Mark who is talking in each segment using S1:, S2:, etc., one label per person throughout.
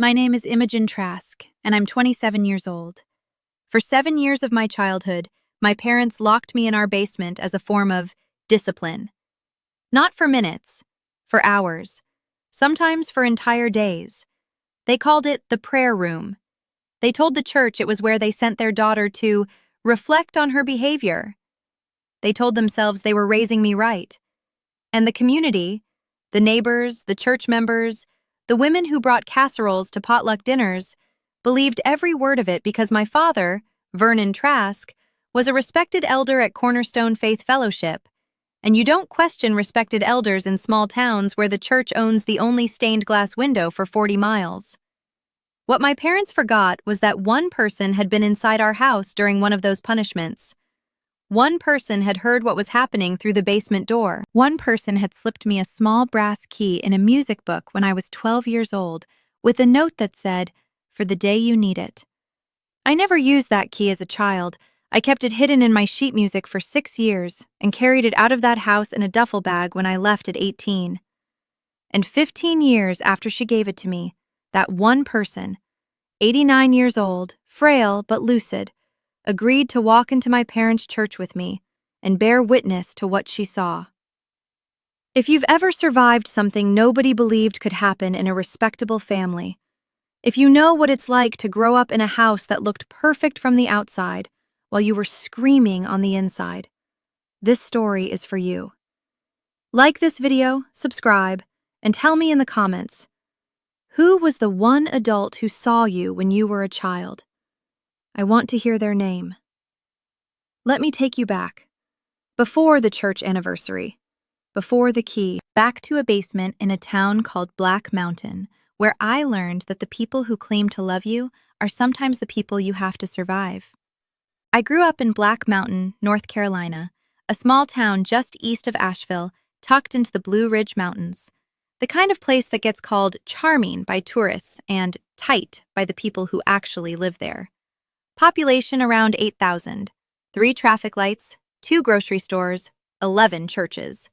S1: My name is Imogen Trask, and I'm 27 years old. For 7 years of my childhood, my parents locked me in our basement as a form of discipline. Not for minutes, for hours, sometimes for entire days. They called it the prayer room. They told the church it was where they sent their daughter to reflect on her behavior. They told themselves they were raising me right. And the community, the neighbors, the church members, the women who brought casseroles to potluck dinners, believed every word of it because my father, Vernon Trask, was a respected elder at Cornerstone Faith Fellowship. And you don't question respected elders in small towns where the church owns the only stained glass window for 40 miles. What my parents forgot was that one person had been inside our house during one of those punishments. One person had heard what was happening through the basement door. One person had slipped me a small brass key in a music book when I was 12 years old, with a note that said, "For the day you need it." I never used that key as a child. I kept it hidden in my sheet music for 6 years and carried it out of that house in a duffel bag when I left at 18. And 15 years after she gave it to me, that one person, 89 years old, frail but lucid, agreed to walk into my parents' church with me and bear witness to what she saw. If you've ever survived something nobody believed could happen in a respectable family, if you know what it's like to grow up in a house that looked perfect from the outside while you were screaming on the inside, this story is for you. Like this video, subscribe, and tell me in the comments, who was the one adult who saw you when you were a child? I want to hear their name. Let me take you back. Before the church anniversary. Before the key. Back to a basement in a town called Black Mountain, where I learned that the people who claim to love you are sometimes the people you have to survive. I grew up in Black Mountain, North Carolina, a small town just east of Asheville, tucked into the Blue Ridge Mountains. The kind of place that gets called charming by tourists and tight by the people who actually live there. Population around 8,000, 3 traffic lights, 2 grocery stores, 11 churches.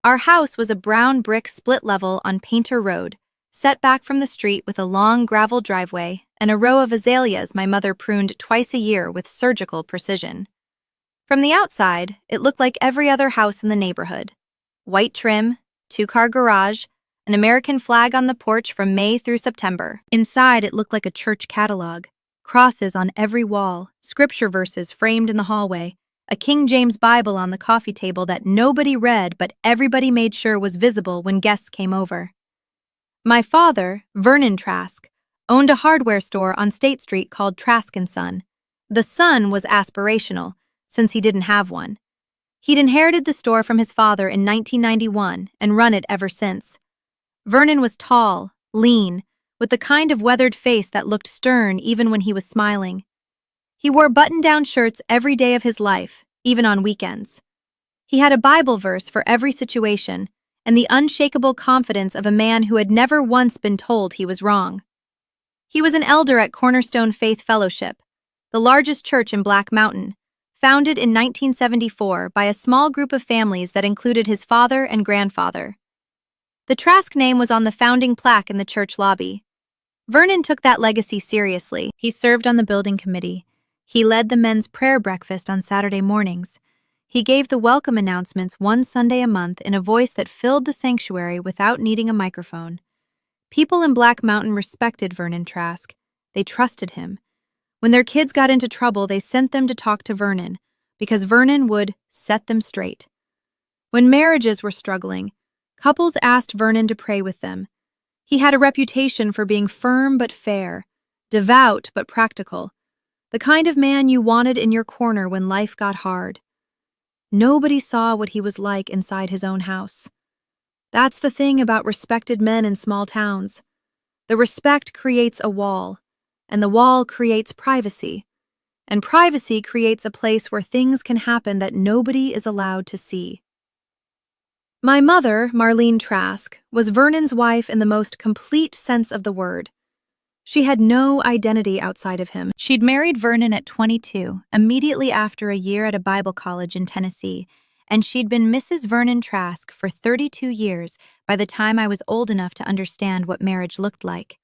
S1: Our house was a brown brick split level on Painter Road, set back from the street with a long gravel driveway and a row of azaleas my mother pruned twice a year with surgical precision. From the outside, it looked like every other house in the neighborhood. White trim, 2-car garage, an American flag on the porch from May through September. Inside, it looked like a church catalog. Crosses on every wall, scripture verses framed in the hallway, a King James Bible on the coffee table that nobody read but everybody made sure was visible when guests came over. My father, Vernon Trask, owned a hardware store on State Street called Trask & Son. The son was aspirational, since he didn't have one. He'd inherited the store from his father in 1991 and run it ever since. Vernon was tall, lean, with the kind of weathered face that looked stern even when he was smiling. He wore button-down shirts every day of his life, even on weekends. He had a Bible verse for every situation and the unshakable confidence of a man who had never once been told he was wrong. He was an elder at Cornerstone Faith Fellowship, the largest church in Black Mountain, founded in 1974 by a small group of families that included his father and grandfather. The Trask name was on the founding plaque in the church lobby. Vernon took that legacy seriously. He served on the building committee. He led the men's prayer breakfast on Saturday mornings. He gave the welcome announcements one Sunday a month in a voice that filled the sanctuary without needing a microphone. People in Black Mountain respected Vernon Trask. They trusted him. When their kids got into trouble, they sent them to talk to Vernon, because Vernon would set them straight. When marriages were struggling, couples asked Vernon to pray with them. He had a reputation for being firm but fair, devout but practical, the kind of man you wanted in your corner when life got hard. Nobody saw what he was like inside his own house. That's the thing about respected men in small towns. The respect creates a wall, and the wall creates privacy, and privacy creates a place where things can happen that nobody is allowed to see. My mother, Marlene Trask, was Vernon's wife in the most complete sense of the word. She had no identity outside of him. She'd married Vernon at 22, immediately after a year at a Bible college in Tennessee, and she'd been Mrs. Vernon Trask for 32 years by the time I was old enough to understand what marriage looked like.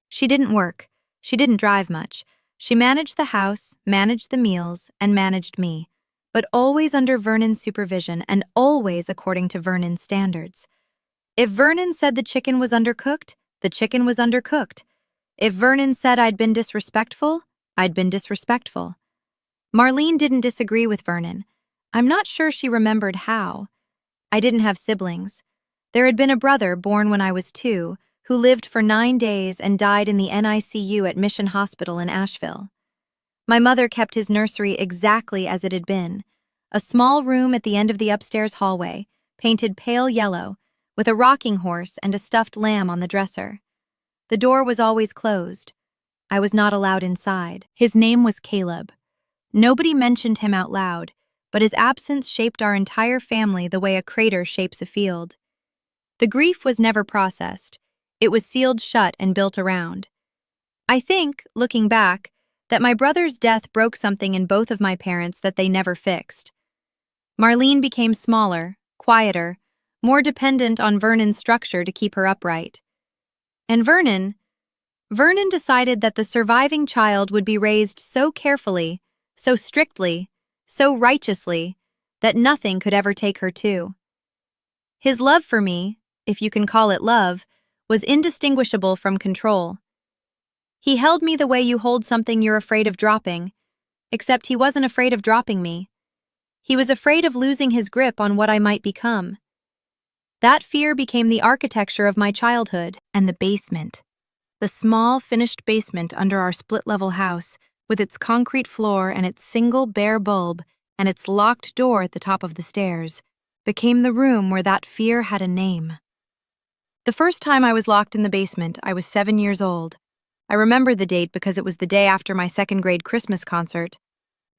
S1: She didn't work. She didn't drive much. She managed the house, managed the meals, and managed me, but always under Vernon's supervision and always according to Vernon's standards. If Vernon said the chicken was undercooked, the chicken was undercooked. If Vernon said I'd been disrespectful, I'd been disrespectful. Marlene didn't disagree with Vernon. I'm not sure she remembered how. I didn't have siblings. There had been a brother born when I was 2, who lived for 9 days and died in the NICU at Mission Hospital in Asheville. My mother kept his nursery exactly as it had been, a small room at the end of the upstairs hallway, painted pale yellow, with a rocking horse and a stuffed lamb on the dresser. The door was always closed. I was not allowed inside. His name was Caleb. Nobody mentioned him out loud, but his absence shaped our entire family the way a crater shapes a field. The grief was never processed. It was sealed shut and built around. I think, looking back, that my brother's death broke something in both of my parents that they never fixed. Marlene became smaller, quieter, more dependent on Vernon's structure to keep her upright. And Vernon decided that the surviving child would be raised so carefully, so strictly, so righteously, that nothing could ever take her too. His love for me, if you can call it love, was indistinguishable from control. He held me the way you hold something you're afraid of dropping, except he wasn't afraid of dropping me. He was afraid of losing his grip on what I might become. That fear became the architecture of my childhood. And the basement. The small, finished basement under our split-level house, with its concrete floor and its single bare bulb and its locked door at the top of the stairs, became the room where that fear had a name. The first time I was locked in the basement, I was 7 years old. I remember the date because it was the day after my second-grade Christmas concert.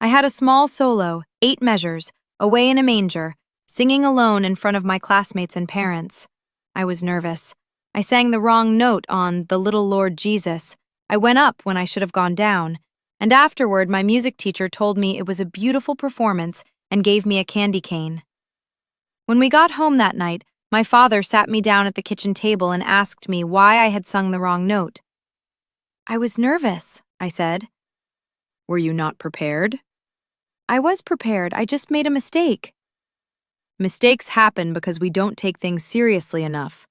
S1: I had a small solo, 8 measures, away in a manger, singing alone in front of my classmates and parents. I was nervous. I sang the wrong note on The Little Lord Jesus. I went up when I should have gone down, and afterward my music teacher told me it was a beautiful performance and gave me a candy cane. When we got home that night, my father sat me down at the kitchen table and asked me why I had sung the wrong note. I was nervous, I said. Were you not prepared? I was prepared, I just made a mistake. Mistakes happen because we don't take things seriously enough.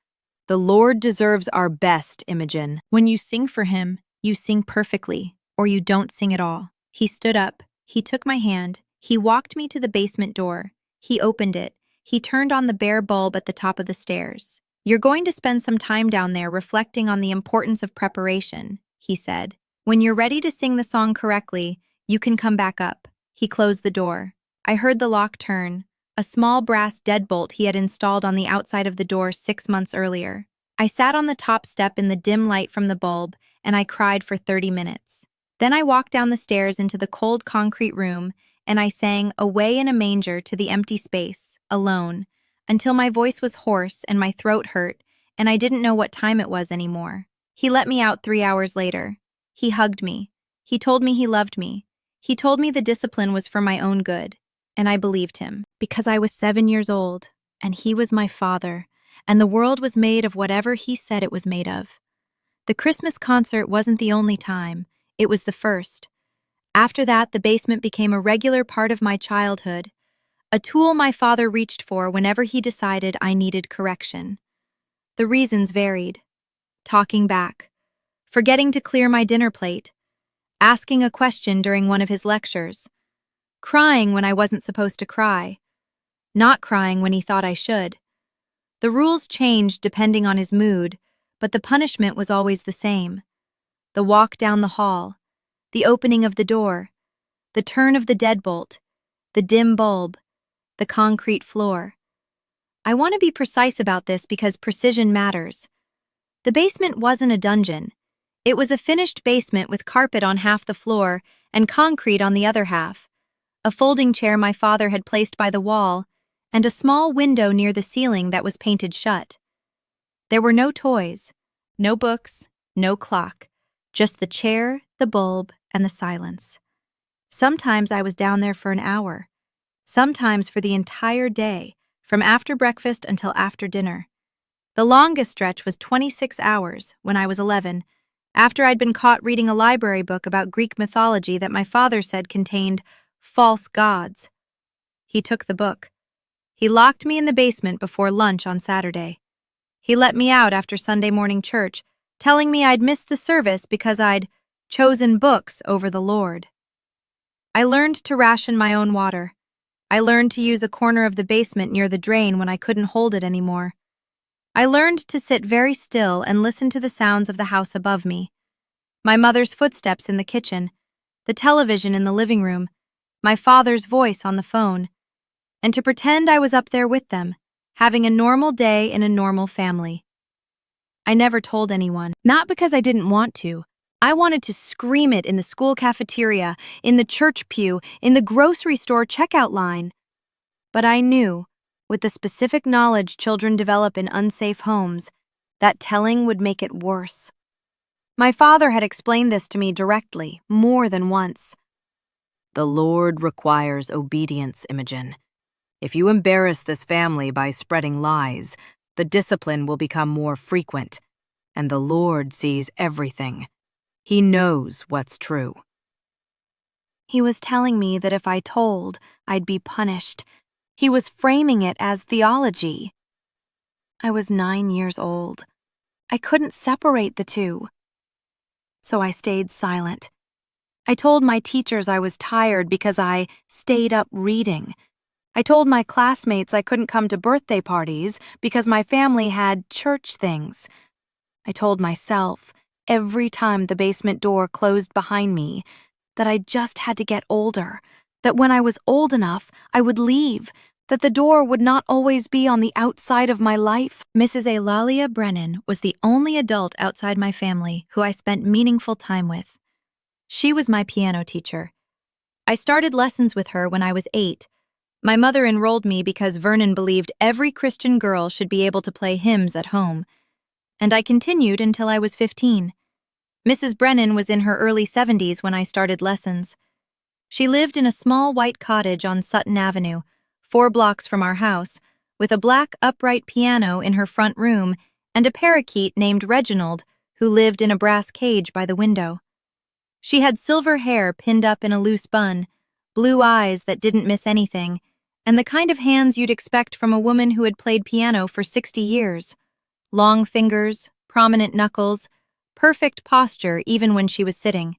S1: The Lord deserves our best, Imogen. When you sing for him, you sing perfectly, or you don't sing at all. He stood up, he took my hand, he walked me to the basement door, he opened it, he turned on the bare bulb at the top of the stairs. You're going to spend some time down there reflecting on the importance of preparation, he said. When you're ready to sing the song correctly, you can come back up. He closed the door. I heard the lock turn, a small brass deadbolt he had installed on the outside of the door 6 months earlier. I sat on the top step in the dim light from the bulb, and I cried for 30 minutes. Then I walked down the stairs into the cold concrete room, and I sang Away in a Manger to the empty space, alone, until my voice was hoarse and my throat hurt, and I didn't know what time it was anymore. He let me out 3 hours later. He hugged me. He told me he loved me. He told me the discipline was for my own good, and I believed him. Because I was 7 years old, and he was my father, and the world was made of whatever he said it was made of. The Christmas concert wasn't the only time, it was the first. After that, the basement became a regular part of my childhood, a tool my father reached for whenever he decided I needed correction. The reasons varied. Talking back, forgetting to clear my dinner plate, asking a question during one of his lectures, crying when I wasn't supposed to cry, not crying when he thought I should. The rules changed depending on his mood, but the punishment was always the same. The walk down the hall, the opening of the door, the turn of the deadbolt, the dim bulb, the concrete floor. I want to be precise about this because precision matters. The basement wasn't a dungeon. It was a finished basement with carpet on half the floor and concrete on the other half, a folding chair my father had placed by the wall, and a small window near the ceiling that was painted shut. There were no toys, no books, no clock, just the chair, the bulb, and the silence. Sometimes I was down there for an hour, sometimes for the entire day, from after breakfast until after dinner. The longest stretch was 26 hours when I was 11, after I'd been caught reading a library book about Greek mythology that my father said contained false gods. He took the book. He locked me in the basement before lunch on Saturday. He let me out after Sunday morning church, telling me I'd missed the service because I'd chosen books over the Lord. I learned to ration my own water. I learned to use a corner of the basement near the drain when I couldn't hold it anymore. I learned to sit very still and listen to the sounds of the house above me. My mother's footsteps in the kitchen, the television in the living room, my father's voice on the phone, and to pretend I was up there with them, having a normal day in a normal family. I never told anyone, not because I didn't want to. I wanted to scream it in the school cafeteria, in the church pew, in the grocery store checkout line. But I knew, with the specific knowledge children develop in unsafe homes, that telling would make it worse. My father had explained this to me directly, more than once.
S2: The Lord requires obedience, Imogen. If you embarrass this family by spreading lies, the discipline will become more frequent, and the Lord sees everything. He knows what's true.
S1: He was telling me that if I told, I'd be punished. He was framing it as theology. I was 9 years old. I couldn't separate the two. So I stayed silent. I told my teachers I was tired because I stayed up reading. I told my classmates I couldn't come to birthday parties because my family had church things. I told myself, every time the basement door closed behind me, that I just had to get older, that when I was old enough, I would leave, that the door would not always be on the outside of my life. Mrs. Eulalia Brennan was the only adult outside my family who I spent meaningful time with. She was my piano teacher. I started lessons with her when I was 8. My mother enrolled me because Vernon believed every Christian girl should be able to play hymns at home. And I continued until I was 15. Mrs. Brennan was in her early 70s when I started lessons. She lived in a small white cottage on Sutton Avenue, 4 blocks from our house, with a black upright piano in her front room and a parakeet named Reginald, who lived in a brass cage by the window. She had silver hair pinned up in a loose bun, blue eyes that didn't miss anything, and the kind of hands you'd expect from a woman who had played piano for 60 years. Long fingers, prominent knuckles, perfect posture even when she was sitting.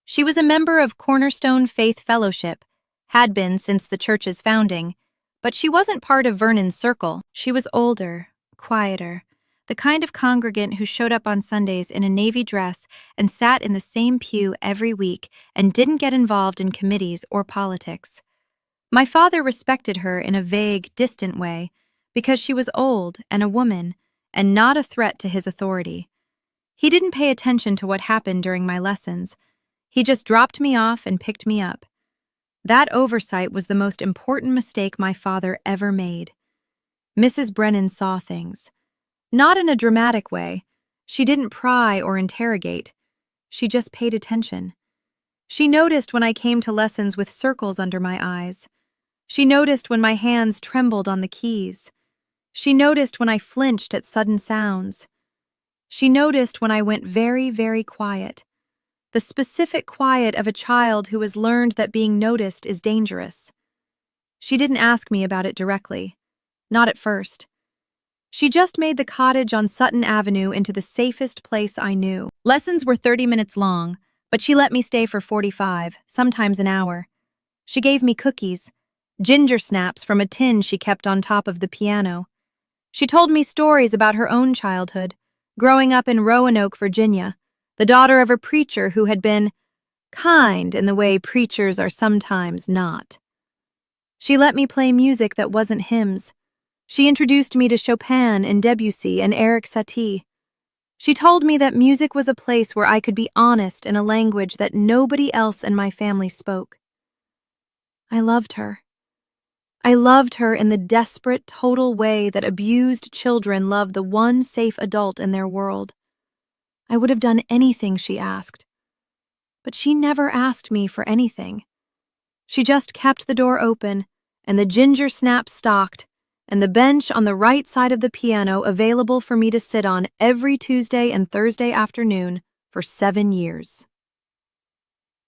S1: She was a member of Cornerstone Faith Fellowship, had been since the church's founding, but she wasn't part of Vernon's circle. She was older, quieter, the kind of congregant who showed up on Sundays in a navy dress and sat in the same pew every week and didn't get involved in committees or politics. My father respected her in a vague, distant way because she was old and a woman and not a threat to his authority. He didn't pay attention to what happened during my lessons. He just dropped me off and picked me up. That oversight was the most important mistake my father ever made. Mrs. Brennan saw things. Not in a dramatic way. She didn't pry or interrogate. She just paid attention. She noticed when I came to lessons with circles under my eyes. She noticed when my hands trembled on the keys. She noticed when I flinched at sudden sounds. She noticed when I went very, very quiet. The specific quiet of a child who has learned that being noticed is dangerous. She didn't ask me about it directly. Not at first. She just made the cottage on Sutton Avenue into the safest place I knew. Lessons were 30 minutes long, but she let me stay for 45, sometimes an hour. She gave me cookies, ginger snaps from a tin she kept on top of the piano. She told me stories about her own childhood, growing up in Roanoke, Virginia, the daughter of a preacher who had been kind in the way preachers are sometimes not. She let me play music that wasn't hymns. She introduced me to Chopin and Debussy and Eric Satie. She told me that music was a place where I could be honest in a language that nobody else in my family spoke. I loved her. I loved her in the desperate, total way that abused children love the one safe adult in their world. I would have done anything she asked. But she never asked me for anything. She just kept the door open, and the ginger snaps stocked, and the bench on the right side of the piano available for me to sit on every Tuesday and Thursday afternoon for 7 years.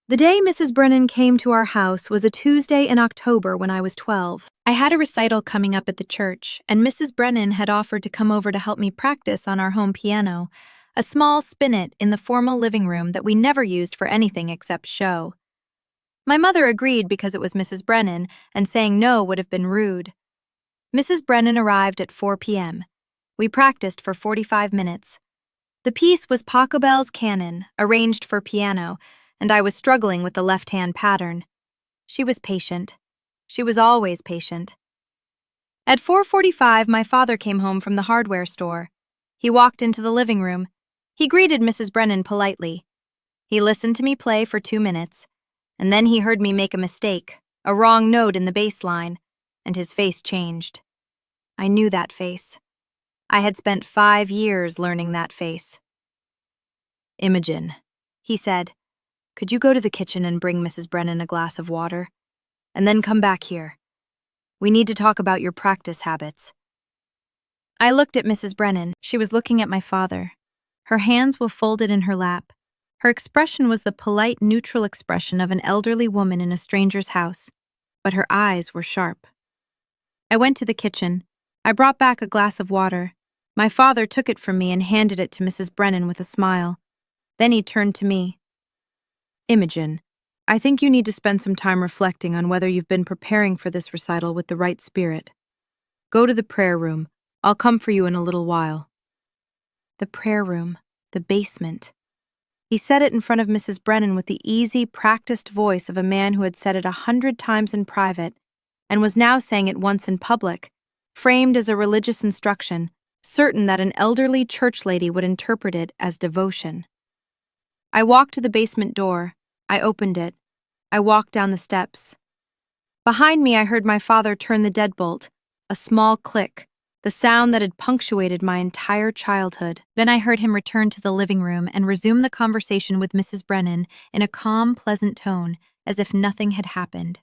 S1: The day Mrs. Brennan came to our house was a Tuesday in October when I was 12. I had a recital coming up at the church, and Mrs. Brennan had offered to come over to help me practice on our home piano, a small spinet in the formal living room that we never used for anything except show. My mother agreed because it was Mrs. Brennan, and saying no would have been rude. Mrs. Brennan arrived at 4 p.m. We practiced for 45 minutes. The piece was Pachelbel's Canon, arranged for piano, and I was struggling with the left-hand pattern. She was patient. She was always patient. At 4:45, my father came home from the hardware store. He walked into the living room. He greeted Mrs. Brennan politely. He listened to me play for 2 minutes, and then he heard me make a mistake, a wrong note in the bass line, and his face changed. I knew that face. I had spent 5 years learning that face. "Imogen," he said, "could you go to the kitchen and bring Mrs. Brennan a glass of water? And then come back here. We need to talk about your practice habits." I looked at Mrs. Brennan. She was looking at my father. Her hands were folded in her lap. Her expression was the polite, neutral expression of an elderly woman in a stranger's house, but her eyes were sharp. I went to the kitchen. I brought back a glass of water. My father took it from me and handed it to Mrs. Brennan with a smile. Then he turned to me. "Imogen, I think you need to spend some time reflecting on whether you've been preparing for this recital with the right spirit. Go to the prayer room. I'll come for you in a little while." The prayer room, the basement. He said it in front of Mrs. Brennan with the easy, practiced voice of a man who had said it 100 times in private and was now saying it once in public, framed as a religious instruction, certain that an elderly church lady would interpret it as devotion. I walked to the basement door. I opened it. I walked down the steps. Behind me, I heard my father turn the deadbolt, a small click, the sound that had punctuated my entire childhood. Then I heard him return to the living room and resume the conversation with Mrs. Brennan in a calm, pleasant tone, as if nothing had happened.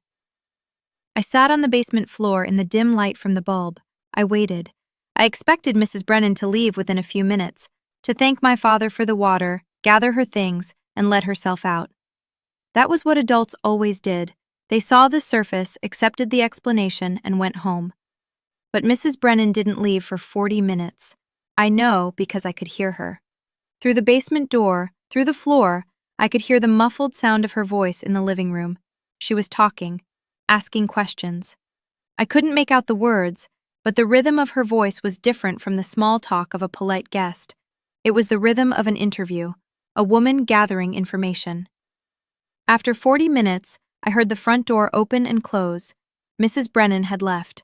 S1: I sat on the basement floor in the dim light from the bulb. I waited. I expected Mrs. Brennan to leave within a few minutes, to thank my father for the water, gather her things, and let herself out. That was what adults always did. They saw the surface, accepted the explanation, and went home. But Mrs. Brennan didn't leave for 40 minutes. I know because I could hear her. Through the basement door, through the floor, I could hear the muffled sound of her voice in the living room. She was talking, asking questions. I couldn't make out the words, but the rhythm of her voice was different from the small talk of a polite guest. It was the rhythm of an interview, a woman gathering information. After 40 minutes, I heard the front door open and close. Mrs. Brennan had left.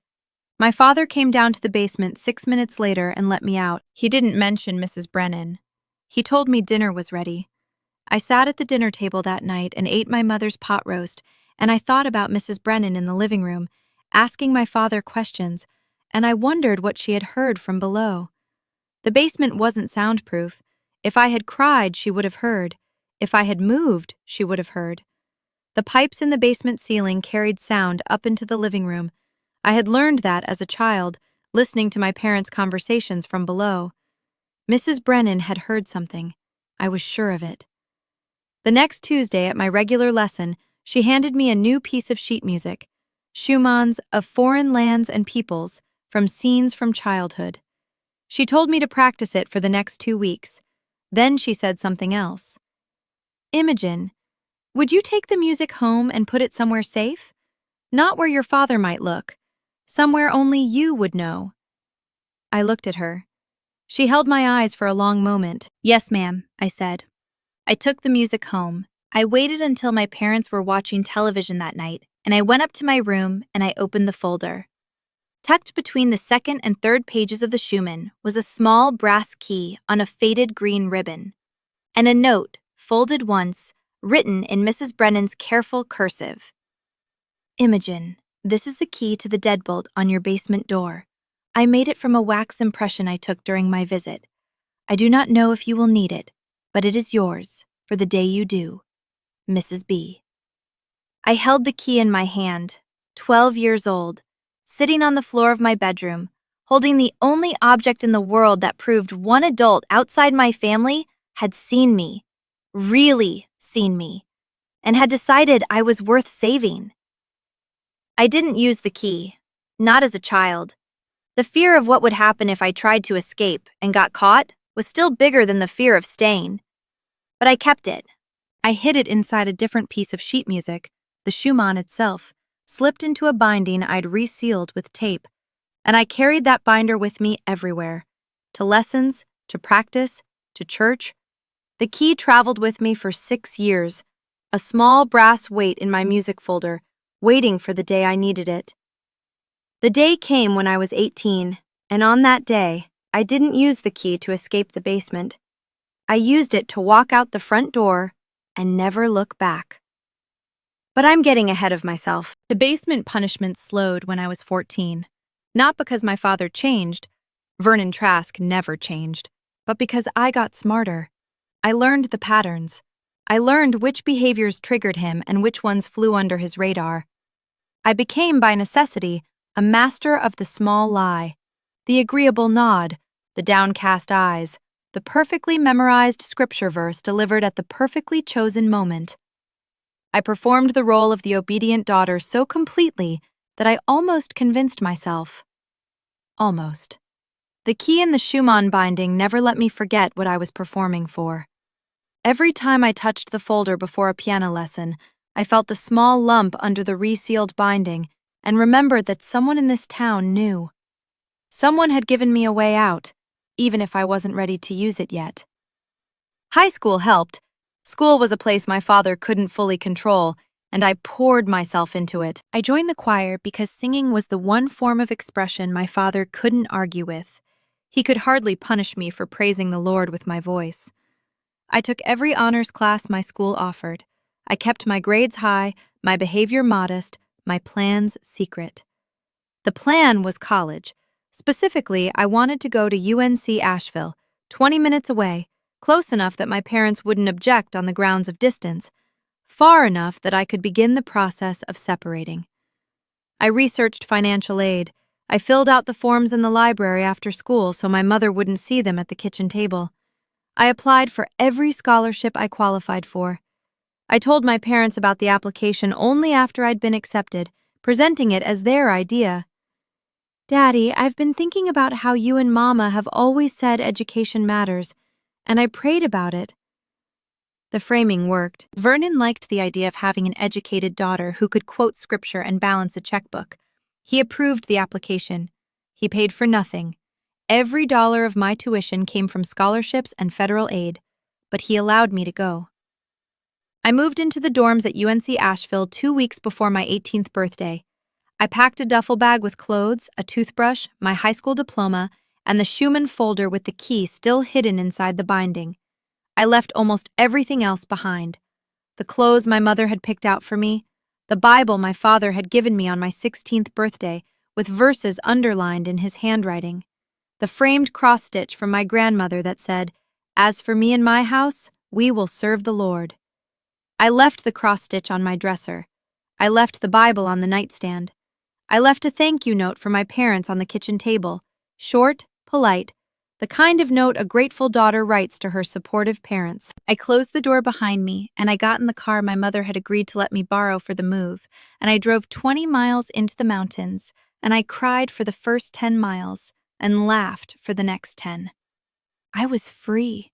S1: My father came down to the basement 6 minutes later and let me out. He didn't mention Mrs. Brennan. He told me dinner was ready. I sat at the dinner table that night and ate my mother's pot roast, and I thought about Mrs. Brennan in the living room, asking my father questions, and I wondered what she had heard from below. The basement wasn't soundproof. If I had cried, she would have heard. If I had moved, she would have heard. The pipes in the basement ceiling carried sound up into the living room. I had learned that as a child, listening to my parents' conversations from below. Mrs. Brennan had heard something. I was sure of it. The next Tuesday at my regular lesson, she handed me a new piece of sheet music, Schumann's Of Foreign Lands and Peoples, from Scenes from Childhood. She told me to practice it for the next 2 weeks. Then she said something else. "Imogen, would you take the music home and put it somewhere safe? Not where your father might look. Somewhere only you would know." I looked at her. She held my eyes for a long moment. "Yes, ma'am," I said. I took the music home. I waited until my parents were watching television that night, and I went up to my room and I opened the folder. Tucked between the second and third pages of the Schumann was a small brass key on a faded green ribbon, and a note, folded once, written in Mrs. Brennan's careful cursive. "Imogen, this is the key to the deadbolt on your basement door. I made it from a wax impression I took during my visit. I do not know if you will need it, but it is yours for the day you do. Mrs. B." I held the key in my hand, 12 years old, sitting on the floor of my bedroom, holding the only object in the world that proved one adult outside my family had seen me, really seen me and had decided I was worth saving. I didn't use the key, not as a child. The fear of what would happen if I tried to escape and got caught was still bigger than the fear of staying. But I kept it. I hid it inside a different piece of sheet music, the Schumann itself, slipped into a binding I'd resealed with tape, and I carried that binder with me everywhere, to lessons, to practice, to church. The key traveled with me for 6 years, a small brass weight in my music folder, waiting for the day I needed it. The day came when I was 18, and on that day, I didn't use the key to escape the basement. I used it to walk out the front door and never look back. But I'm getting ahead of myself. The basement punishment slowed when I was 14. Not because my father changed, Vernon Trask never changed, but because I got smarter. I learned the patterns. I learned which behaviors triggered him and which ones flew under his radar. I became, by necessity, a master of the small lie, the agreeable nod, the downcast eyes, the perfectly memorized scripture verse delivered at the perfectly chosen moment. I performed the role of the obedient daughter so completely that I almost convinced myself. Almost. The key in the Schumann binding never let me forget what I was performing for. Every time I touched the folder before a piano lesson, I felt the small lump under the resealed binding and remembered that someone in this town knew. Someone had given me a way out, even if I wasn't ready to use it yet. High school helped. School was a place my father couldn't fully control, and I poured myself into it. I joined the choir because singing was the one form of expression my father couldn't argue with. He could hardly punish me for praising the Lord with my voice. I took every honors class my school offered. I kept my grades high, my behavior modest, my plans secret. The plan was college. Specifically, I wanted to go to UNC Asheville, 20 minutes away, close enough that my parents wouldn't object on the grounds of distance, far enough that I could begin the process of separating. I researched financial aid. I filled out the forms in the library after school so my mother wouldn't see them at the kitchen table. I applied for every scholarship I qualified for. I told my parents about the application only after I'd been accepted, presenting it as their idea. "Daddy, I've been thinking about how you and Mama have always said education matters, and I prayed about it." The framing worked. Vernon liked the idea of having an educated daughter who could quote scripture and balance a checkbook. He approved the application. He paid for nothing. Every dollar of my tuition came from scholarships and federal aid, but he allowed me to go. I moved into the dorms at UNC Asheville 2 weeks before my 18th birthday. I packed a duffel bag with clothes, a toothbrush, my high school diploma, and the Schumann folder with the key still hidden inside the binding. I left almost everything else behind. The clothes my mother had picked out for me, the Bible my father had given me on my 16th birthday with verses underlined in his handwriting, the framed cross-stitch from my grandmother that said, "As for me and my house, we will serve the Lord." I left the cross-stitch on my dresser. I left the Bible on the nightstand. I left a thank you note for my parents on the kitchen table, short, polite, the kind of note a grateful daughter writes to her supportive parents. I closed the door behind me, and I got in the car my mother had agreed to let me borrow for the move, and I drove 20 miles into the mountains, and I cried for the first 10 miles, and laughed for the next 10. I was free.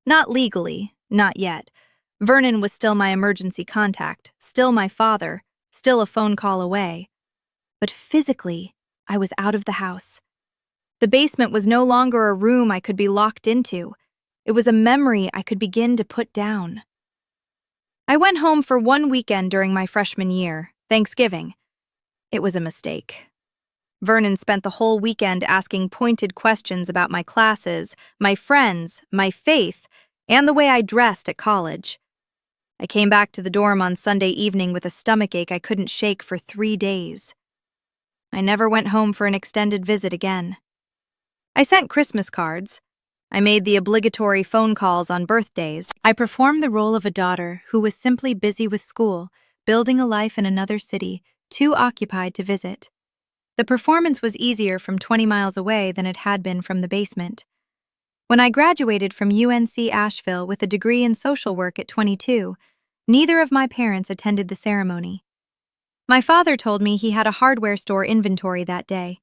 S1: Not legally, not yet. Vernon was still my emergency contact, still my father, still a phone call away. But physically, I was out of the house. The basement was no longer a room I could be locked into. It was a memory I could begin to put down. I went home for one weekend during my freshman year, Thanksgiving. It was a mistake. Vernon spent the whole weekend asking pointed questions about my classes, my friends, my faith, and the way I dressed at college. I came back to the dorm on Sunday evening with a stomachache I couldn't shake for 3 days. I never went home for an extended visit again. I sent Christmas cards. I made the obligatory phone calls on birthdays. I performed the role of a daughter who was simply busy with school, building a life in another city, too occupied to visit. The performance was easier from 20 miles away than it had been from the basement. When I graduated from UNC Asheville with a degree in social work at 22, neither of my parents attended the ceremony. My father told me he had a hardware store inventory that day.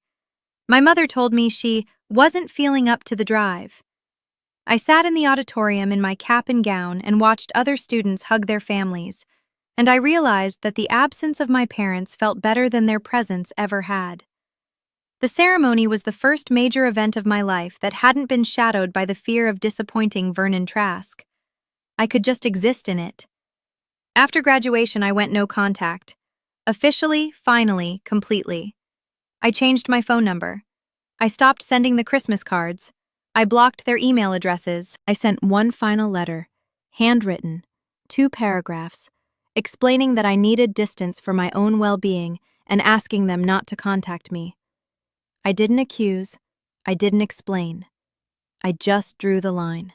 S1: My mother told me she wasn't feeling up to the drive. I sat in the auditorium in my cap and gown and watched other students hug their families, and I realized that the absence of my parents felt better than their presence ever had. The ceremony was the first major event of my life that hadn't been shadowed by the fear of disappointing Vernon Trask. I could just exist in it. After graduation, I went no contact. Officially, finally, completely. I changed my phone number. I stopped sending the Christmas cards. I blocked their email addresses. I sent one final letter, handwritten, 2 paragraphs, explaining that I needed distance for my own well-being and asking them not to contact me. I didn't accuse. I didn't explain. I just drew the line.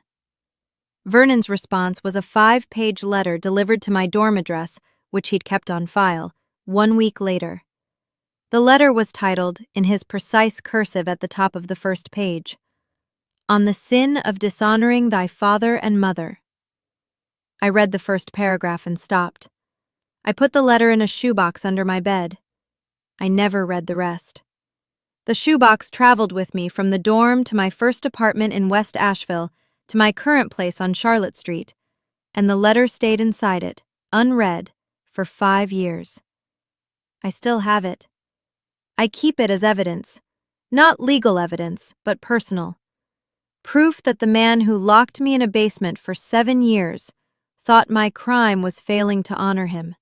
S1: Vernon's response was a 5-page letter delivered to my dorm address, which he'd kept on file, 1 week later. The letter was titled, in his precise cursive at the top of the first page, "On the sin of dishonoring thy father and mother." I read the first paragraph and stopped. I put the letter in a shoebox under my bed. I never read the rest. The shoebox traveled with me from the dorm to my first apartment in West Asheville to my current place on Charlotte Street, and the letter stayed inside it, unread, for 5 years. I still have it. I keep it as evidence, not legal evidence, but personal. Proof that the man who locked me in a basement for 7 years thought my crime was failing to honor him.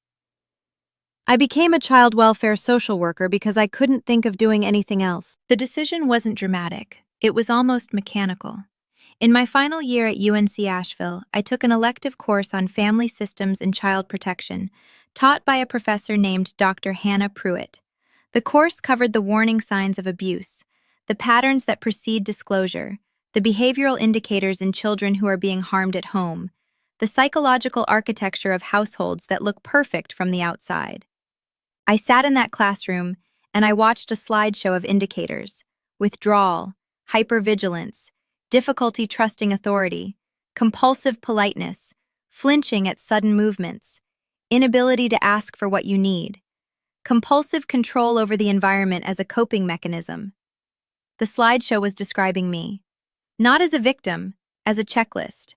S1: I became a child welfare social worker because I couldn't think of doing anything else. The decision wasn't dramatic. It was almost mechanical. In my final year at UNC Asheville, I took an elective course on family systems and child protection, taught by a professor named Dr. Hannah Pruitt. The course covered the warning signs of abuse, the patterns that precede disclosure, the behavioral indicators in children who are being harmed at home, the psychological architecture of households that look perfect from the outside. I sat in that classroom and I watched a slideshow of indicators: withdrawal, hypervigilance, difficulty trusting authority, compulsive politeness, flinching at sudden movements, inability to ask for what you need, compulsive control over the environment as a coping mechanism. The slideshow was describing me, not as a victim, as a checklist.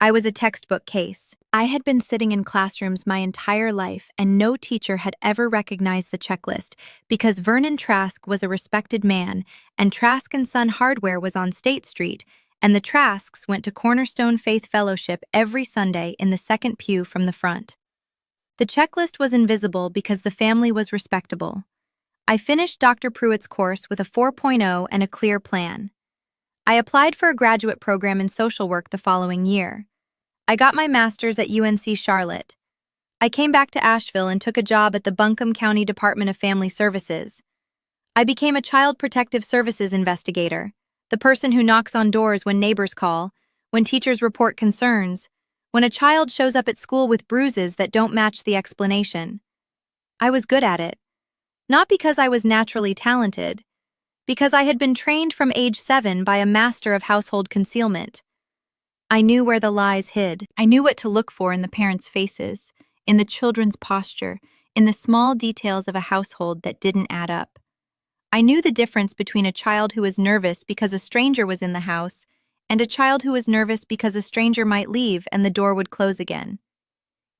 S1: I was a textbook case. I had been sitting in classrooms my entire life, and no teacher had ever recognized the checklist because Vernon Trask was a respected man, and Trask & Son Hardware was on State Street, and the Trasks went to Cornerstone Faith Fellowship every Sunday in the second pew from the front. The checklist was invisible because the family was respectable. I finished Dr. Pruitt's course with a 4.0 and a clear plan. I applied for a graduate program in social work the following year. I got my master's at UNC Charlotte. I came back to Asheville and took a job at the Buncombe County Department of Family Services. I became a child protective services investigator, the person who knocks on doors when neighbors call, when teachers report concerns, when a child shows up at school with bruises that don't match the explanation. I was good at it. Not because I was naturally talented, because I had been trained from age 7 by a master of household concealment. I knew where the lies hid. I knew what to look for in the parents' faces, in the children's posture, in the small details of a household that didn't add up. I knew the difference between a child who was nervous because a stranger was in the house and a child who was nervous because a stranger might leave and the door would close again.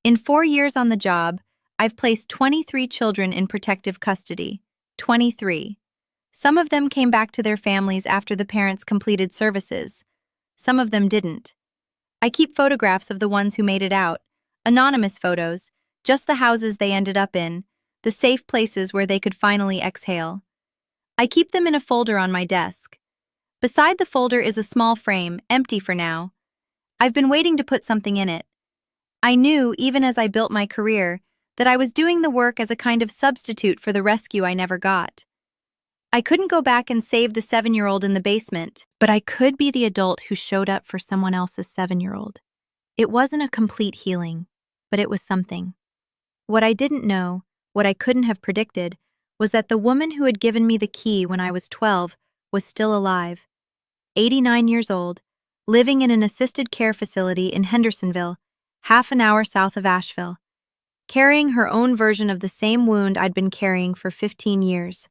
S1: In 4 years on the job, I've placed 23 children in protective custody. 23. Some of them came back to their families after the parents completed services. Some of them didn't. I keep photographs of the ones who made it out, anonymous photos, just the houses they ended up in, the safe places where they could finally exhale. I keep them in a folder on my desk. Beside the folder is a small frame, empty for now. I've been waiting to put something in it. I knew, even as I built my career, that I was doing the work as a kind of substitute for the rescue I never got. I couldn't go back and save the 7-year-old in the basement, but I could be the adult who showed up for someone else's 7-year-old. It wasn't a complete healing, but it was something. What I didn't know, what I couldn't have predicted, was that the woman who had given me the key when I was 12 was still alive. 89 years old, living in an assisted care facility in Hendersonville, half an hour south of Asheville, carrying her own version of the same wound I'd been carrying for 15 years.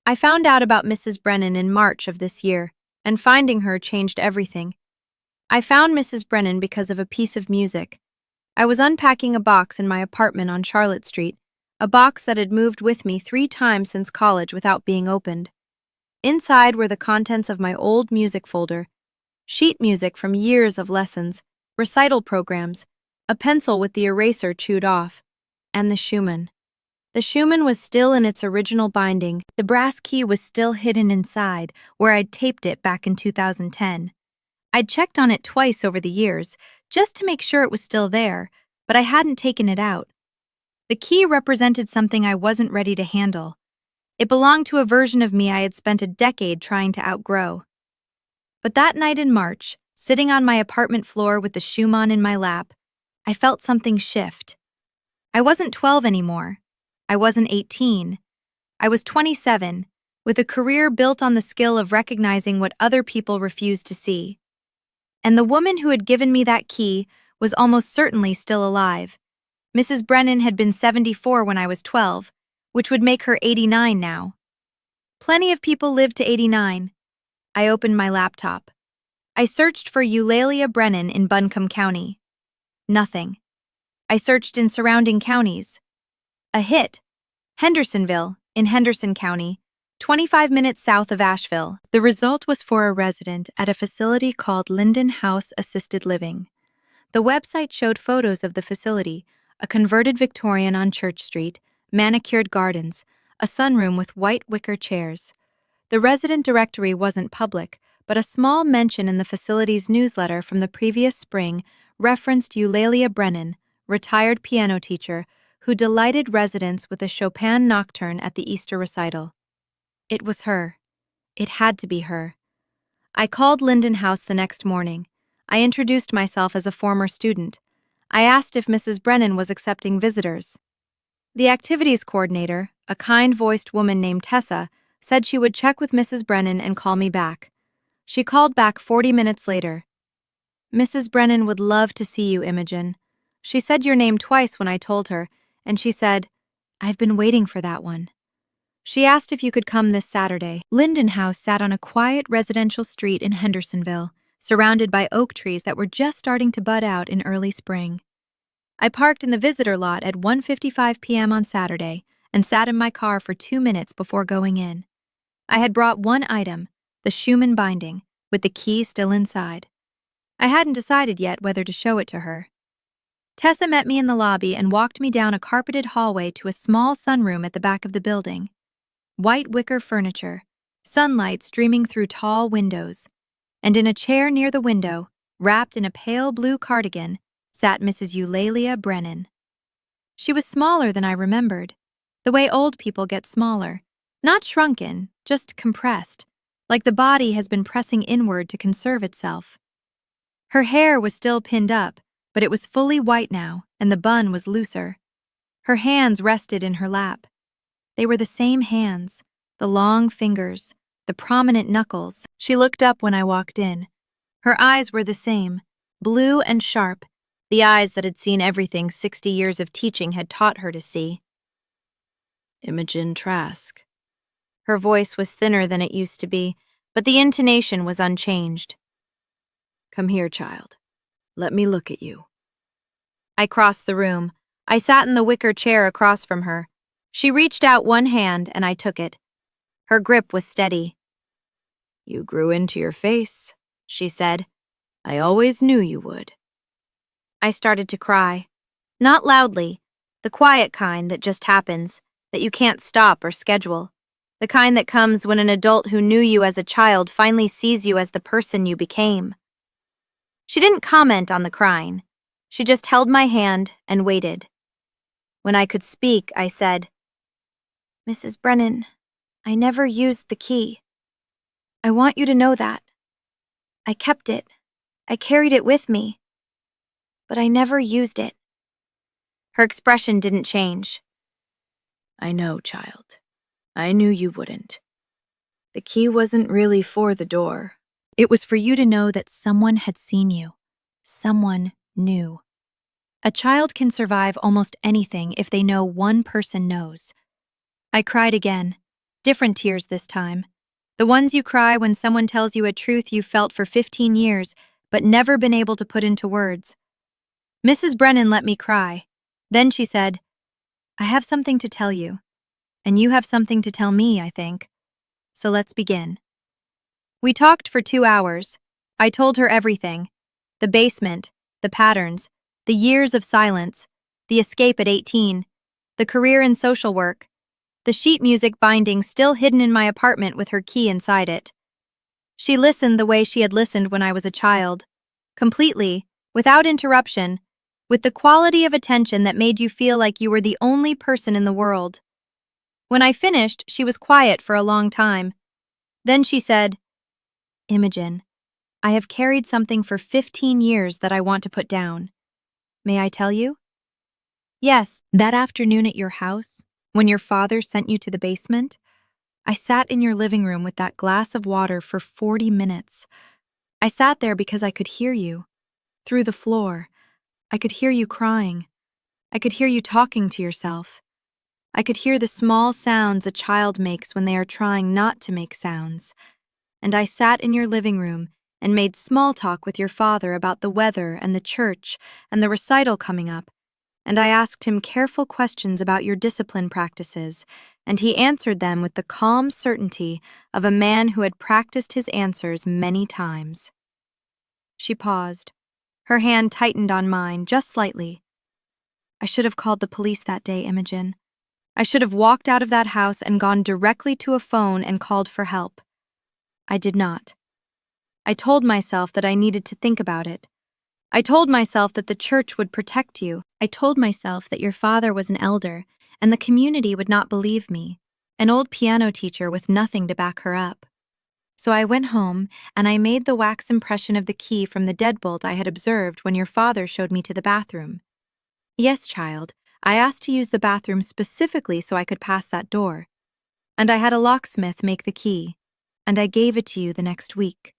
S1: I found out about Mrs. Brennan in March of this year, and finding her changed everything. I found Mrs. Brennan because of a piece of music. I was unpacking a box in my apartment on Charlotte Street, a box that had moved with me 3 times since college without being opened. Inside were the contents of my old music folder, sheet music from years of lessons, recital programs, a pencil with the eraser chewed off, and the Schumann. The Schumann was still in its original binding. The brass key was still hidden inside, where I'd taped it back in 2010. I'd checked on it twice over the years, just to make sure it was still there, but I hadn't taken it out. The key represented something I wasn't ready to handle. It belonged to a version of me I had spent a decade trying to outgrow. But that night in March, sitting on my apartment floor with the Schumann in my lap, I felt something shift. I wasn't 12 anymore. I wasn't 18. I was 27, with a career built on the skill of recognizing what other people refused to see. And the woman who had given me that key was almost certainly still alive. Mrs. Brennan had been 74 when I was 12, which would make her 89 now. Plenty of people lived to 89. I opened my laptop. I searched for Eulalia Brennan in Buncombe County. Nothing. I searched in surrounding counties. A hit. Hendersonville, in Henderson County, 25 minutes south of Asheville. The result was for a resident at a facility called Linden House Assisted Living. The website showed photos of the facility, a converted Victorian on Church Street, manicured gardens, a sunroom with white wicker chairs. The resident directory wasn't public, but a small mention in the facility's newsletter from the previous spring referenced Eulalia Brennan, retired piano teacher, who delighted residents with a Chopin nocturne at the Easter recital. It was her. It had to be her. I called Linden House the next morning. I introduced myself as a former student. I asked if Mrs. Brennan was accepting visitors. The activities coordinator, a kind-voiced woman named Tessa, said she would check with Mrs. Brennan and call me back. She called back 40 minutes later. Mrs. Brennan would love to see you, Imogen. She said your name twice when I told her, and she said, I've been waiting for that one. She asked if you could come this Saturday. Linden House sat on a quiet residential street in Hendersonville, surrounded by oak trees that were just starting to bud out in early spring. I parked in the visitor lot at 1:55 p.m. on Saturday and sat in my car for 2 minutes before going in. I had brought one item, the Schumann binding, with the key still inside. I hadn't decided yet whether to show it to her. Tessa met me in the lobby and walked me down a carpeted hallway to a small sunroom at the back of the building. White wicker furniture, sunlight streaming through tall windows, and in a chair near the window, wrapped in a pale blue cardigan, sat Mrs. Eulalia Brennan. She was smaller than I remembered, the way old people get smaller, not shrunken, just compressed, like the body has been pressing inward to conserve itself. Her hair was still pinned up, but it was fully white now, and the bun was looser. Her hands rested in her lap. They were the same hands, the long fingers, the prominent knuckles. She looked up when I walked in. Her eyes were the same, blue and sharp, the eyes that had seen everything 60 years of teaching had taught her to see. Imogen Trask. Her voice was thinner than it used to be, but the intonation was unchanged. Come here, child. Let me look at you. I crossed the room. I sat in the wicker chair across from her. She reached out one hand, and I took it. Her grip was steady. You grew into your face, she said. I always knew you would. I started to cry. Not loudly, the quiet kind that just happens, that you can't stop or schedule. The kind that comes when an adult who knew you as a child finally sees you as the person you became. She didn't comment on the crying. She just held my hand and waited. When I could speak, I said, Mrs. Brennan, I never used the key. I want you to know that. I kept it. I carried it with me. But I never used it. Her expression didn't change. I know, child. I knew you wouldn't. The key wasn't really for the door. It was for you to know that someone had seen you. Someone knew. A child can survive almost anything if they know one person knows. I cried again. Different tears this time. The ones you cry when someone tells you a truth you felt for 15 years but never been able to put into words. Mrs. Brennan let me cry. Then she said, "I have something to tell you. And you have something to tell me, I think. So let's begin." We talked for 2 hours. I told her everything. The basement, the patterns, the years of silence, the escape at 18, the career in social work, the sheet music binding still hidden in my apartment with her key inside it. She listened the way she had listened when I was a child, completely, without interruption, with the quality of attention that made you feel like you were the only person in the world. When I finished, she was quiet for a long time. Then she said, "Imogen, I have carried something for 15 years that I want to put down. May I tell you?" "Yes, that afternoon at your house, when your father sent you to the basement, I sat in your living room with that glass of water for 40 minutes. I sat there because I could hear you. Through the floor. I could hear you crying. I could hear you talking to yourself. I could hear the small sounds a child makes when they are trying not to make sounds. And I sat in your living room and made small talk with your father about the weather and the church and the recital coming up, and I asked him careful questions about your discipline practices, and he answered them with the calm certainty of a man who had practiced his answers many times." She paused. Her hand tightened on mine, just slightly. "I should have called the police that day, Imogen. I should have walked out of that house and gone directly to a phone and called for help. I did not. I told myself that I needed to think about it. I told myself that the church would protect you. I told myself that your father was an elder and the community would not believe me, an old piano teacher with nothing to back her up. So I went home and I made the wax impression of the key from the deadbolt I had observed when your father showed me to the bathroom. Yes, child, I asked to use the bathroom specifically so I could pass that door. And I had a locksmith make the key, and I gave it to you the next week.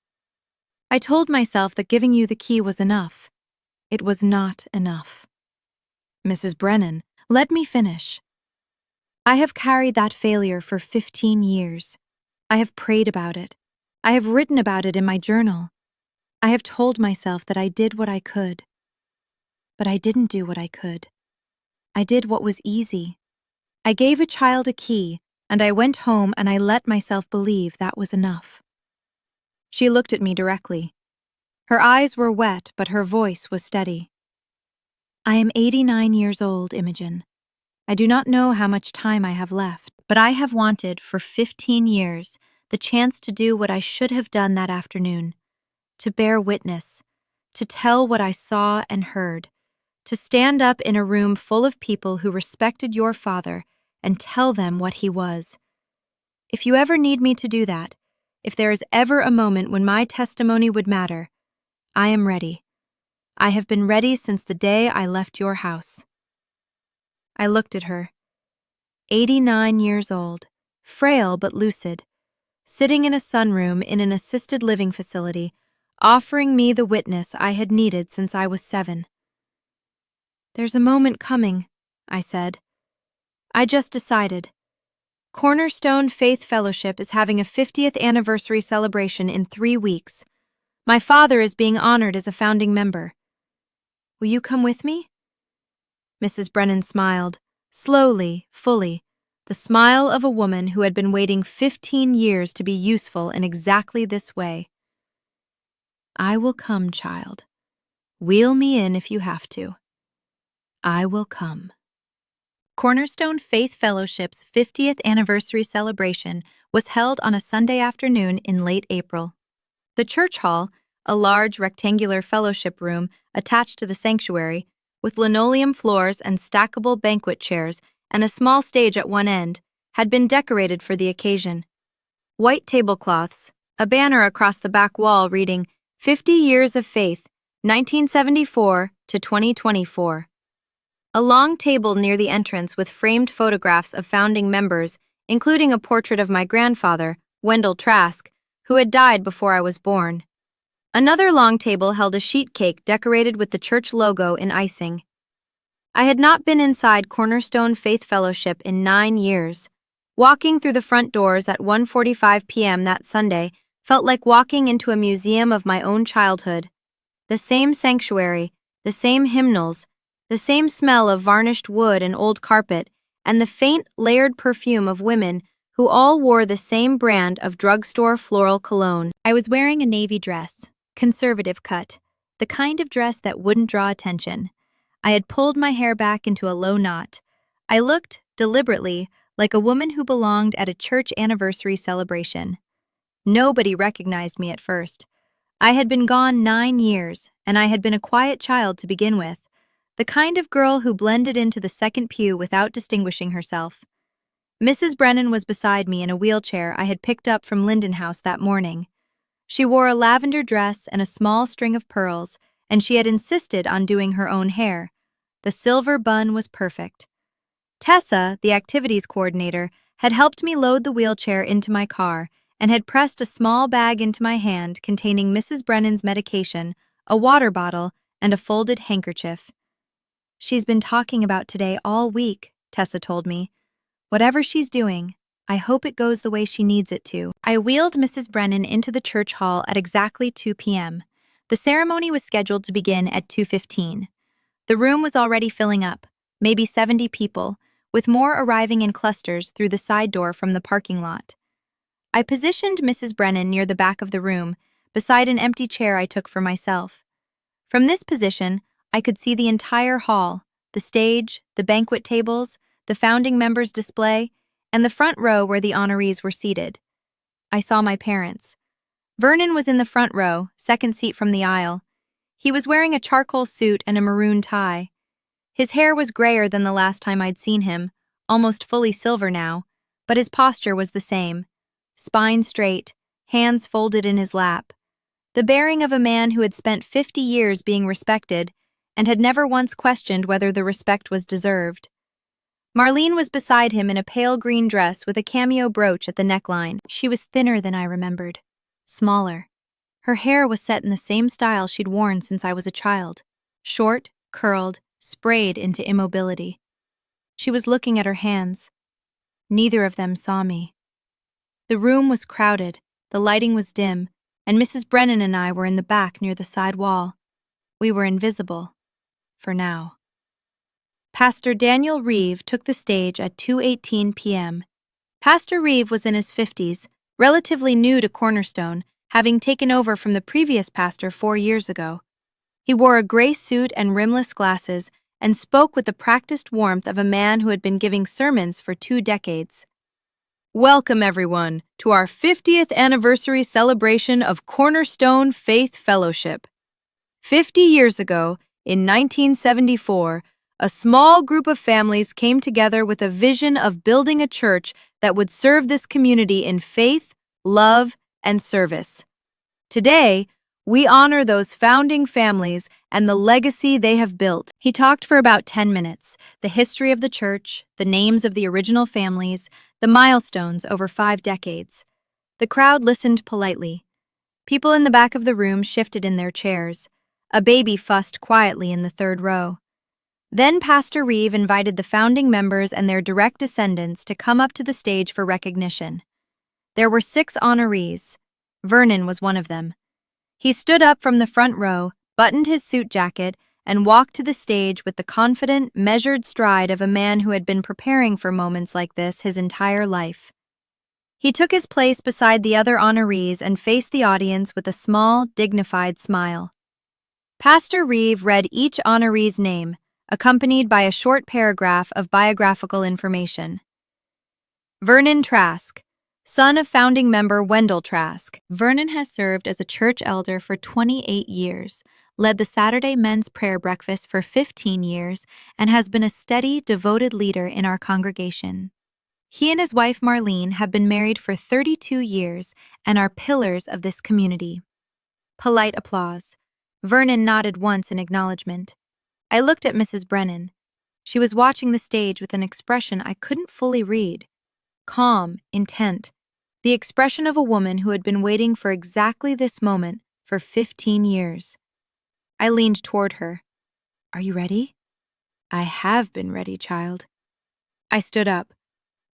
S1: I told myself that giving you the key was enough. It was not enough. Mrs. Brennan, let me finish. I have carried that failure for 15 years. I have prayed about it. I have written about it in my journal. I have told myself that I did what I could. But I didn't do what I could. I did what was easy. I gave a child a key, and I went home and I let myself believe that was enough. She looked at me directly. Her eyes were wet, but her voice was steady. I am 89 years old, Imogen. I do not know how much time I have left, but I have wanted for 15 years the chance to do what I should have done that afternoon, to bear witness, to tell what I saw and heard, to stand up in a room full of people who respected your father and tell them what he was. If you ever need me to do that, if there is ever a moment when my testimony would matter, I am ready. I have been ready since the day I left your house." I looked at her. 89 years old, frail but lucid, sitting in a sunroom in an assisted living facility, offering me the witness I had needed since I was 7. "There's a moment coming," I said. "I just decided. Cornerstone Faith Fellowship is having a 50th anniversary celebration in 3 weeks. My father is being honored as a founding member. Will you come with me?" Mrs. Brennan smiled, slowly, fully, the smile of a woman who had been waiting 15 years to be useful in exactly this way. "I will come, child. Wheel me in if you have to. I will come." Cornerstone Faith Fellowship's 50th anniversary celebration was held on a Sunday afternoon in late April. The church hall, a large rectangular fellowship room attached to the sanctuary, with linoleum floors and stackable banquet chairs and a small stage at one end, had been decorated for the occasion. White tablecloths, a banner across the back wall reading 50 Years of Faith, 1974 to 2024. A long table near the entrance with framed photographs of founding members, including a portrait of my grandfather, Wendell Trask, who had died before I was born. Another long table held a sheet cake decorated with the church logo in icing. I had not been inside Cornerstone Faith Fellowship in 9 years. Walking through the front doors at 1:45 p.m. that Sunday felt like walking into a museum of my own childhood. The same sanctuary, the same hymnals, the same smell of varnished wood and old carpet, and the faint, layered perfume of women who all wore the same brand of drugstore floral cologne. I was wearing a navy dress, conservative cut, the kind of dress that wouldn't draw attention. I had pulled my hair back into a low knot. I looked, deliberately, like a woman who belonged at a church anniversary celebration. Nobody recognized me at first. I had been gone 9 years, and I had been a quiet child to begin with, the kind of girl who blended into the second pew without distinguishing herself. Mrs. Brennan was beside me in a wheelchair I had picked up from Linden House that morning. She wore a lavender dress and a small string of pearls, and she had insisted on doing her own hair. The silver bun was perfect. Tessa, the activities coordinator, had helped me load the wheelchair into my car and had pressed a small bag into my hand containing Mrs. Brennan's medication, a water bottle, and a folded handkerchief. "She's been talking about today all week," Tessa told me. "Whatever she's doing, I hope it goes the way she needs it to." I wheeled Mrs. Brennan into the church hall at exactly 2 p.m. The ceremony was scheduled to begin at 2:15. The room was already filling up, maybe 70 people, with more arriving in clusters through the side door from the parking lot. I positioned Mrs. Brennan near the back of the room, beside an empty chair I took for myself. From this position, I could see the entire hall, the stage, the banquet tables, the founding members' display, and the front row where the honorees were seated. I saw my parents. Vernon was in the front row, second seat from the aisle. He was wearing a charcoal suit and a maroon tie. His hair was grayer than the last time I'd seen him, almost fully silver now, but his posture was the same. Spine straight, hands folded in his lap. The bearing of a man who had spent 50 years being respected and had never once questioned whether the respect was deserved. Marlene was beside him in a pale green dress with a cameo brooch at the neckline. She was thinner than I remembered, smaller. Her hair was set in the same style she'd worn since I was a child, short, curled, sprayed into immobility. She was looking at her hands. Neither of them saw me. The room was crowded, the lighting was dim, and Mrs. Brennan and I were in the back near the side wall. We were invisible. For now. Pastor Daniel Reeve took the stage at 2:18 p.m. Pastor Reeve was in his 50s, relatively new to Cornerstone, having taken over from the previous pastor 4 years ago. He wore a gray suit and rimless glasses and spoke with the practiced warmth of a man who had been giving sermons for 2 decades. "Welcome, everyone, to our 50th anniversary celebration of Cornerstone Faith Fellowship. 50 years ago, in 1974, a small group of families came together with a vision of building a church that would serve this community in faith, love, and service. Today, we honor those founding families and the legacy they have built." He talked for about 10 minutes, the history of the church, the names of the original families, the milestones over 5 decades. The crowd listened politely. People in the back of the room shifted in their chairs. A baby fussed quietly in the third row. Then Pastor Reeve invited the founding members and their direct descendants to come up to the stage for recognition. There were 6 honorees. Vernon was one of them. He stood up from the front row, buttoned his suit jacket, and walked to the stage with the confident, measured stride of a man who had been preparing for moments like this his entire life. He took his place beside the other honorees and faced the audience with a small, dignified smile. Pastor Reeve read each honoree's name, accompanied by a short paragraph of biographical information. Vernon Trask, son of founding member Wendell Trask. Vernon has served as a church elder for 28 years, led the Saturday men's prayer breakfast for 15 years, and has been a steady, devoted leader in our congregation. He and his wife Marlene have been married for 32 years and are pillars of this community. Polite applause. Vernon nodded once in acknowledgement. I looked at Mrs. Brennan. She was watching the stage with an expression I couldn't fully read. Calm, intent. the expression of a woman who had been waiting for exactly this moment for 15 years. I leaned toward her. "Are you ready?" "I have been ready, child." I stood up.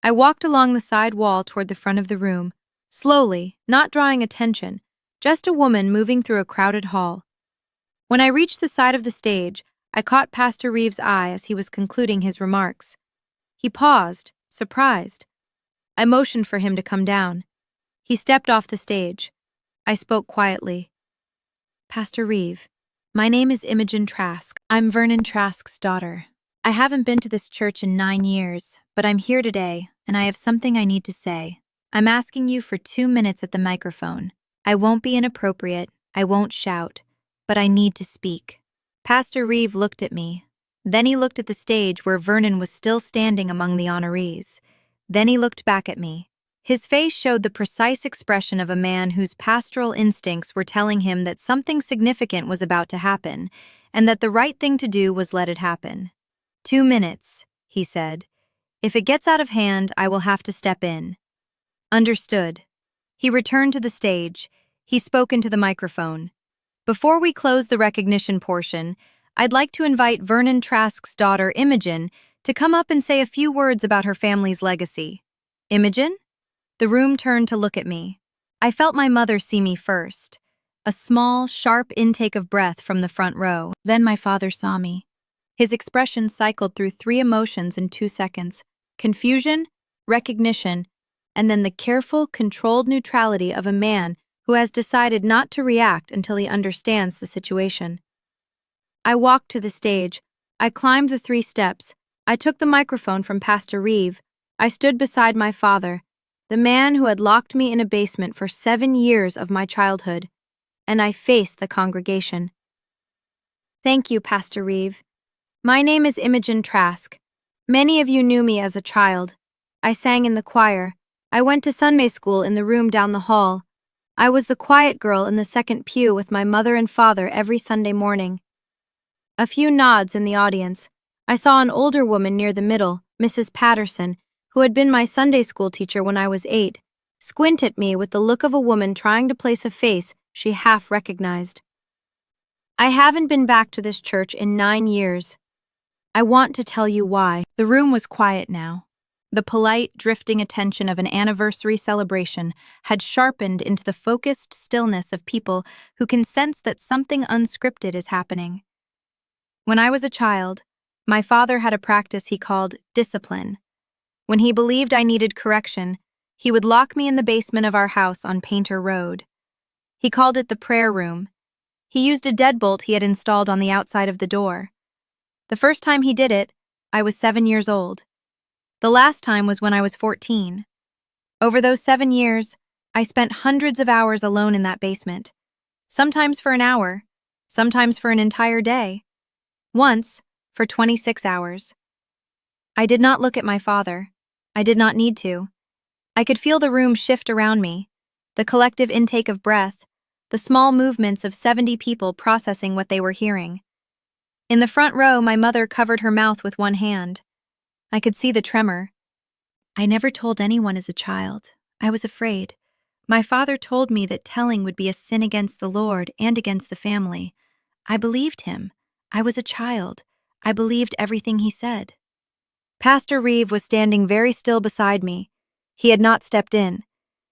S1: I walked along the side wall toward the front of the room, slowly, not drawing attention, just a woman moving through a crowded hall. When I reached the side of the stage, I caught Pastor Reeves' eye as he was concluding his remarks. He paused, surprised. I motioned for him to come down. He stepped off the stage. I spoke quietly. "Pastor Reeve, my name is Imogen Trask. I'm Vernon Trask's daughter. I haven't been to this church in 9 years, but I'm here today, and I have something I need to say. I'm asking you for 2 minutes at the microphone. I won't be inappropriate, I won't shout, but I need to speak." Pastor Reeve looked at me. Then he looked at the stage where Vernon was still standing among the honorees. Then he looked back at me. His face showed the precise expression of a man whose pastoral instincts were telling him that something significant was about to happen, and that the right thing to do was let it happen. 2 minutes, he said. "If it gets out of hand, I will have to step in." Understood. He returned to the stage. He spoke into the microphone. "Before we close the recognition portion, I'd like to invite Vernon Trask's daughter, Imogen, to come up and say a few words about her family's legacy." "Imogen?" The room turned to look at me. I felt my mother see me first. A small, sharp intake of breath from the front row. Then my father saw me. His expression cycled through 3 emotions in 2 seconds: confusion, recognition, and then the careful, controlled neutrality of a man who has decided not to react until he understands the situation. I walked to the stage. I climbed the 3 steps. I took the microphone from Pastor Reeve. I stood beside my father, the man who had locked me in a basement for 7 years of my childhood, and I faced the congregation. "Thank you, Pastor Reeve. My name is Imogen Trask. Many of you knew me as a child. I sang in the choir. I went to Sunday school in the room down the hall. I was the quiet girl in the second pew with my mother and father every Sunday morning." A few nods in the audience. I saw an older woman near the middle, Mrs. Patterson, who had been my Sunday school teacher when I was 8, squint at me with the look of a woman trying to place a face she half recognized. "I haven't been back to this church in 9 years. I want to tell you why." The room was quiet now. The polite, drifting attention of an anniversary celebration had sharpened into the focused stillness of people who can sense that something unscripted is happening. When I was a child, my father had a practice he called discipline. When he believed I needed correction, he would lock me in the basement of our house on Painter Road. He called it the prayer room. He used a deadbolt he had installed on the outside of the door. The first time he did it, I was 7 years old. The last time was when I was 14. Over those 7 years, I spent hundreds of hours alone in that basement, sometimes for an hour, sometimes for an entire day, once for 26 hours. I did not look at my father. I did not need to. I could feel the room shift around me, the collective intake of breath, the small movements of 70 people processing what they were hearing. In the front row, my mother covered her mouth with one hand. I could see the tremor. "I never told anyone as a child. I was afraid. My father told me that telling would be a sin against the Lord and against the family. I believed him. I was a child. I believed everything he said." Pastor Reeve was standing very still beside me. He had not stepped in.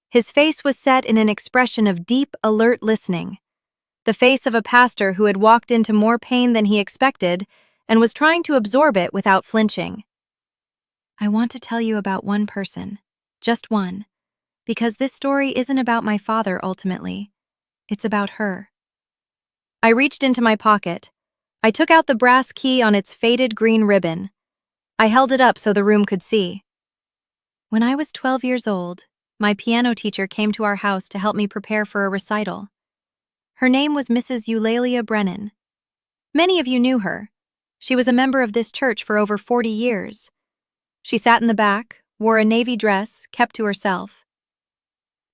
S1: His face was set in an expression of deep, alert listening. The face of a pastor who had walked into more pain than he expected and was trying to absorb it without flinching. "I want to tell you about one person, just one, because this story isn't about my father ultimately. It's about her." I reached into my pocket. I took out the brass key on its faded green ribbon. I held it up so the room could see. When I was 12 years old, my piano teacher came to our house to help me prepare for a recital. Her name was Mrs. Eulalia Brennan. Many of you knew her. She was a member of this church for over 40 years. She sat in the back, wore a navy dress, kept to herself.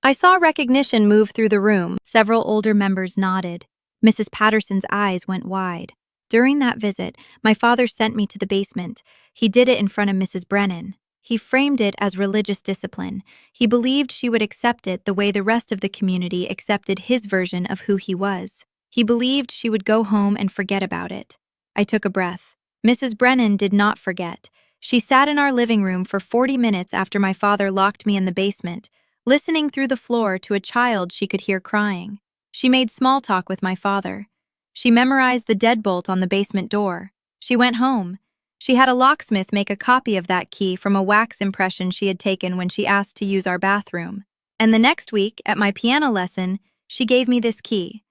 S1: I saw recognition move through the room. Several older members nodded. Mrs. Patterson's eyes went wide. During that visit, my father sent me to the basement. He did it in front of Mrs. Brennan. He framed it as religious discipline. He believed she would accept it the way the rest of the community accepted his version of who he was. He believed she would go home and forget about it. I took a breath. Mrs. Brennan did not forget. She sat in our living room for 40 minutes after my father locked me in the basement, listening through the floor to a child she could hear crying. She made small talk with my father. She memorized the deadbolt on the basement door. She went home. She had a locksmith make a copy of that key from a wax impression she had taken when she asked to use our bathroom. And the next week, at my piano lesson, she gave me this key,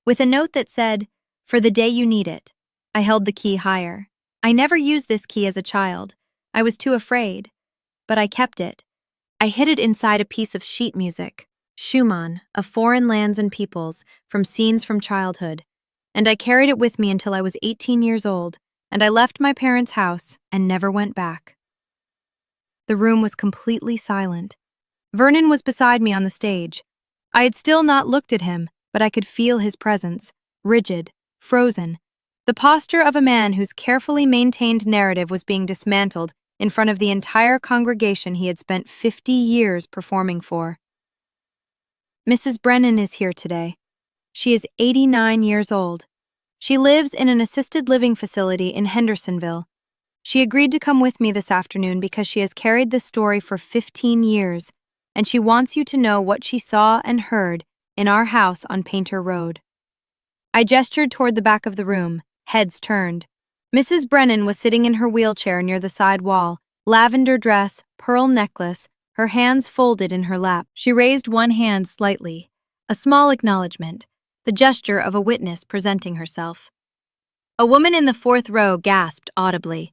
S1: with a note that said, "For the day you need it." I held the key higher. I never used this key as a child. I was too afraid. But I kept it. I hid it inside a piece of sheet music, Schumann, of Foreign Lands and Peoples, from Scenes from Childhood. And I carried it with me until I was 18 years old, and I left my parents' house and never went back. The room was completely silent. Vernon was beside me on the stage. I had still not looked at him, but I could feel his presence, rigid, frozen, the posture of a man whose carefully maintained narrative was being dismantled in front of the entire congregation he had spent 50 years performing for. Mrs. Brennan is here today. She is 89 years old. She lives in an assisted living facility in Hendersonville. She agreed to come with me this afternoon because she has carried this story for 15 years, and she wants you to know what she saw and heard in our house on Painter Road. I gestured toward the back of the room, heads turned. Mrs. Brennan was sitting in her wheelchair near the side wall, lavender dress, pearl necklace, her hands folded in her lap. She raised one hand slightly, a small acknowledgement, the gesture of a witness presenting herself. A woman in the fourth row gasped audibly.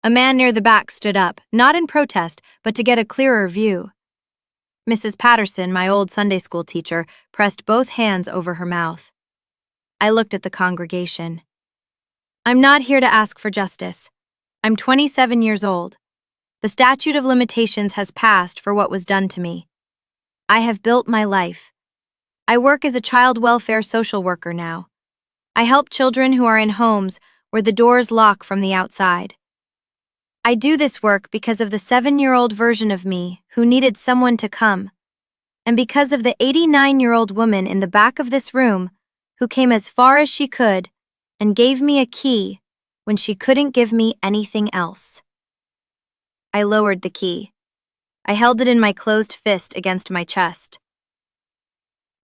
S1: A man near the back stood up, not in protest, but to get a clearer view. Mrs. Patterson, my old Sunday school teacher, pressed both hands over her mouth. I looked at the congregation. I'm not here to ask for justice. I'm 27 years old. The statute of limitations has passed for what was done to me. I have built my life. I work as a child welfare social worker now. I help children who are in homes where the doors lock from the outside. I do this work because of the 7-year-old version of me who needed someone to come, and because of the 89-year-old woman in the back of this room who came as far as she could and gave me a key when she couldn't give me anything else. I lowered the key. I held it in my closed fist against my chest.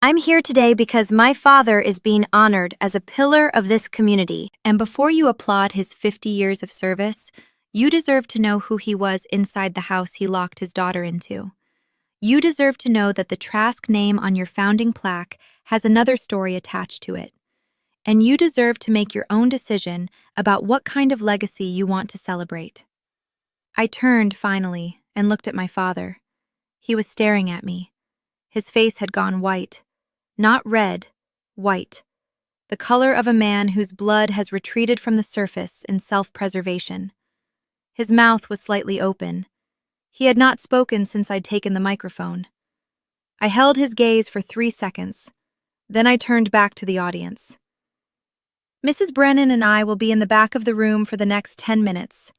S1: I'm here today because my father is being honored as a pillar of this community, and before you applaud his 50 years of service, you deserve to know who he was inside the house he locked his daughter into. You deserve to know that the Trask name on your founding plaque has another story attached to it. And you deserve to make your own decision about what kind of legacy you want to celebrate. I turned, finally, and looked at my father. He was staring at me. His face had gone white. Not red, white. The color of a man whose blood has retreated from the surface in self-preservation. His mouth was slightly open. He had not spoken since I'd taken the microphone. I held his gaze for 3 seconds. Then I turned back to the audience. Mrs. Brennan and I will be in the back of the room for the next 10 minutes.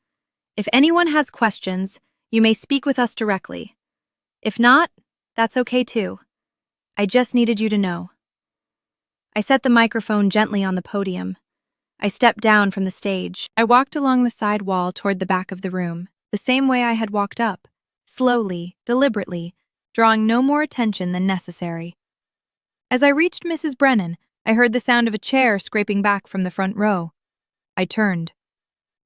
S1: If anyone has questions, you may speak with us directly. If not, that's okay too. I just needed you to know. I set the microphone gently on the podium. I stepped down from the stage. I walked along the side wall toward the back of the room, the same way I had walked up, slowly, deliberately, drawing no more attention than necessary. As I reached Mrs. Brennan, I heard the sound of a chair scraping back from the front row. I turned.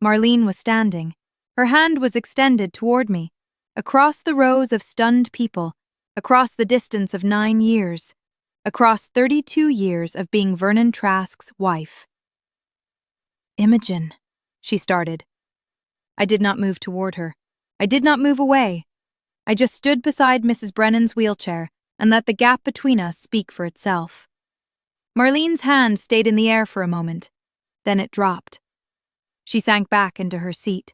S1: Marlene was standing. Her hand was extended toward me, across the rows of stunned people, across the distance of 9 years, across 32 years of being Vernon Trask's wife. Imogen, she started. I did not move toward her. I did not move away. I just stood beside Mrs. Brennan's wheelchair and let the gap between us speak for itself. Marlene's hand stayed in the air for a moment. Then it dropped. She sank back into her seat.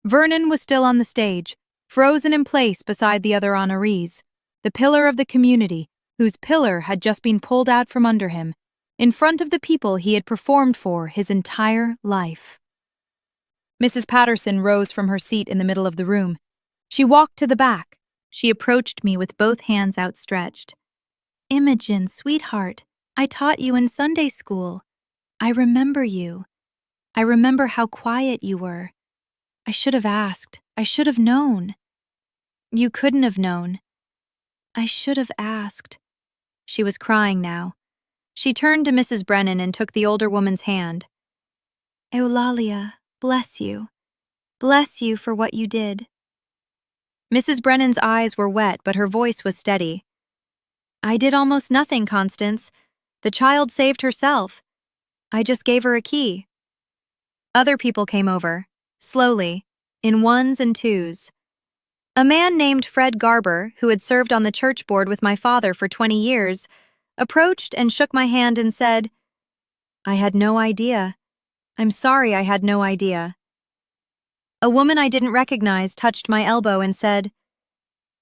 S1: Vernon was still on the stage, frozen in place beside the other honorees, the pillar of the community, whose pillar had just been pulled out from under him, in front of the people he had performed for his entire life. Mrs. Patterson rose from her seat in the middle of the room, She walked to the back. She approached me with both hands outstretched. Imogen, sweetheart, I taught you in Sunday school. I remember you. I remember how quiet you were. I should have asked. I should have known. You couldn't have known. I should have asked. She was crying now. She turned to Mrs. Brennan and took the older woman's hand. Eulalia, bless you. Bless you for what you did. Mrs. Brennan's eyes were wet, but her voice was steady. I did almost nothing, Constance. The child saved herself. I just gave her a key. Other people came over, slowly, in ones and twos. A man named Fred Garber, who had served on the church board with my father for 20 years, approached and shook my hand and said, I had no idea. I'm sorry I had no idea. A woman I didn't recognize touched my elbow and said,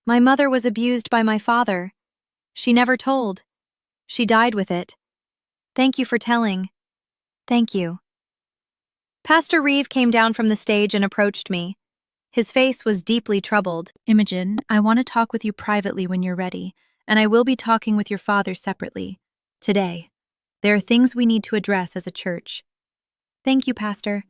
S1: My mother was abused by my father. She never told. She died with it. Thank you for telling. Thank you. Pastor Reeve came down from the stage and approached me. His face was deeply troubled. Imogen, I want to talk with you privately when you're ready, and I will be talking with your father separately. Today. There are things we need to address as a church. Thank you, Pastor.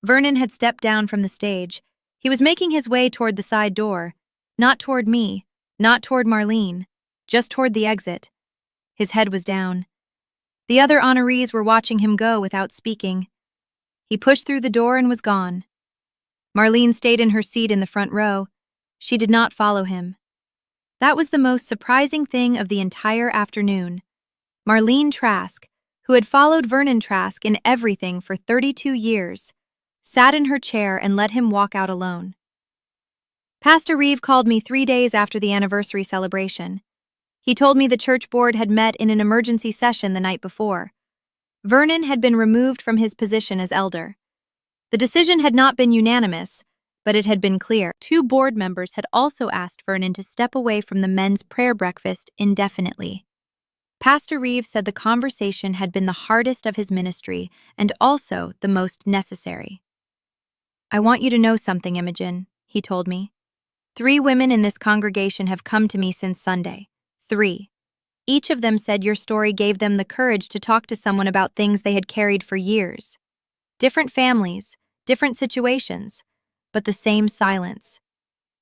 S1: Vernon had stepped down from the stage. He was making his way toward the side door. Not toward me, not toward Marlene, just toward the exit. His head was down. The other honorees were watching him go without speaking. He pushed through the door and was gone. Marlene stayed in her seat in the front row. She did not follow him. That was the most surprising thing of the entire afternoon. Marlene Trask, who had followed Vernon Trask in everything for 32 years, sat in her chair and let him walk out alone. Pastor Reeve called me 3 days after the anniversary celebration. He told me the church board had met in an emergency session the night before. Vernon had been removed from his position as elder. The decision had not been unanimous, but it had been clear. 2 board members had also asked Vernon to step away from the men's prayer breakfast indefinitely. Pastor Reeve said the conversation had been the hardest of his ministry and also the most necessary. I want you to know something, Imogen, he told me. 3 women in this congregation have come to me since Sunday. 3. Each of them said your story gave them the courage to talk to someone about things they had carried for years. Different families, different situations, but the same silence.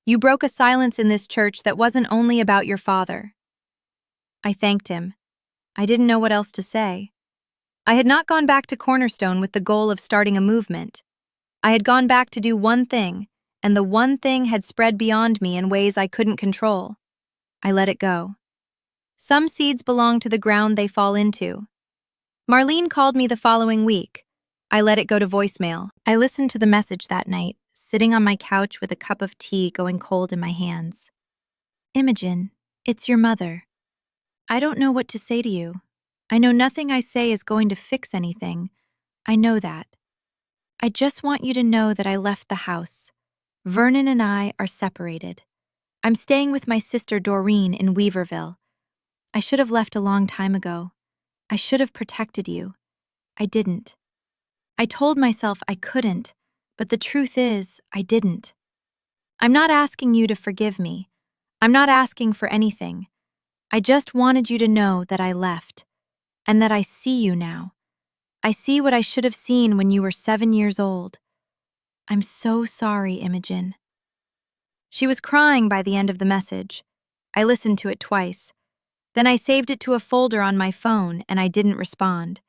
S1: You broke a silence in this church that wasn't only about your father. I thanked him. I didn't know what else to say. I had not gone back to Cornerstone with the goal of starting a movement. I had gone back to do one thing, and the one thing had spread beyond me in ways I couldn't control. I let it go. Some seeds belong to the ground they fall into. Marlene called me the following week. I let it go to voicemail. I listened to the message that night, sitting on my couch with a cup of tea going cold in my hands. Imogen, it's your mother. I don't know what to say to you. I know nothing I say is going to fix anything. I know that. I just want you to know that I left the house. Vernon and I are separated. I'm staying with my sister Doreen in Weaverville. I should have left a long time ago. I should have protected you. I didn't. I told myself I couldn't, but the truth is, I didn't. I'm not asking you to forgive me. I'm not asking for anything. I just wanted you to know that I left, and that I see you now. I see what I should have seen when you were 7 years old. I'm so sorry, Imogen. She was crying by the end of the message. I listened to it twice. Then I saved it to a folder on my phone and I didn't respond.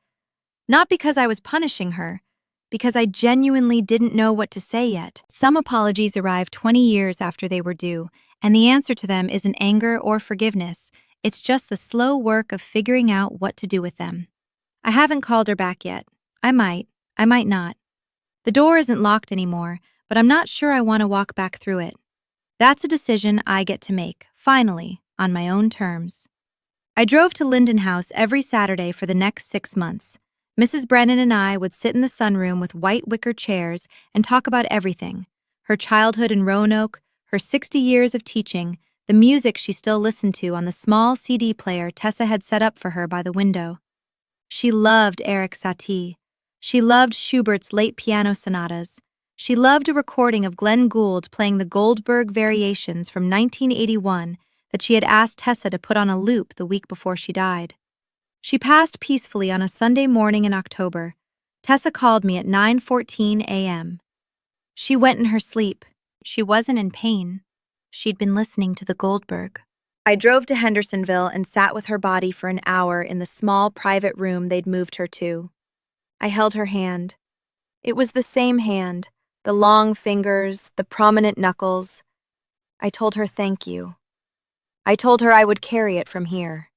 S1: Not because I was punishing her, because I genuinely didn't know what to say yet. Some apologies arrive 20 years after they were due, and the answer to them isn't anger or forgiveness. It's just the slow work of figuring out what to do with them. I haven't called her back yet. I might not. The door isn't locked anymore, but I'm not sure I want to walk back through it. That's a decision I get to make, finally, on my own terms. I drove to Linden House every Saturday for the next 6 months. Mrs. Brennan and I would sit in the sunroom with white wicker chairs and talk about everything: her childhood in Roanoke, her 60 years of teaching, the music she still listened to on the small CD player Tessa had set up for her by the window. She loved Erik Satie. She loved Schubert's late piano sonatas. She loved a recording of Glenn Gould playing the Goldberg Variations from 1981 that she had asked Tessa to put on a loop the week before she died. She passed peacefully on a Sunday morning in October. Tessa called me at 9:14 a.m. She went in her sleep. She wasn't in pain. She'd been listening to the Goldberg. I drove to Hendersonville and sat with her body for an hour in the small private room they'd moved her to. I held her hand. It was the same hand, the long fingers, the prominent knuckles. I told her thank you. I told her I would carry it from here.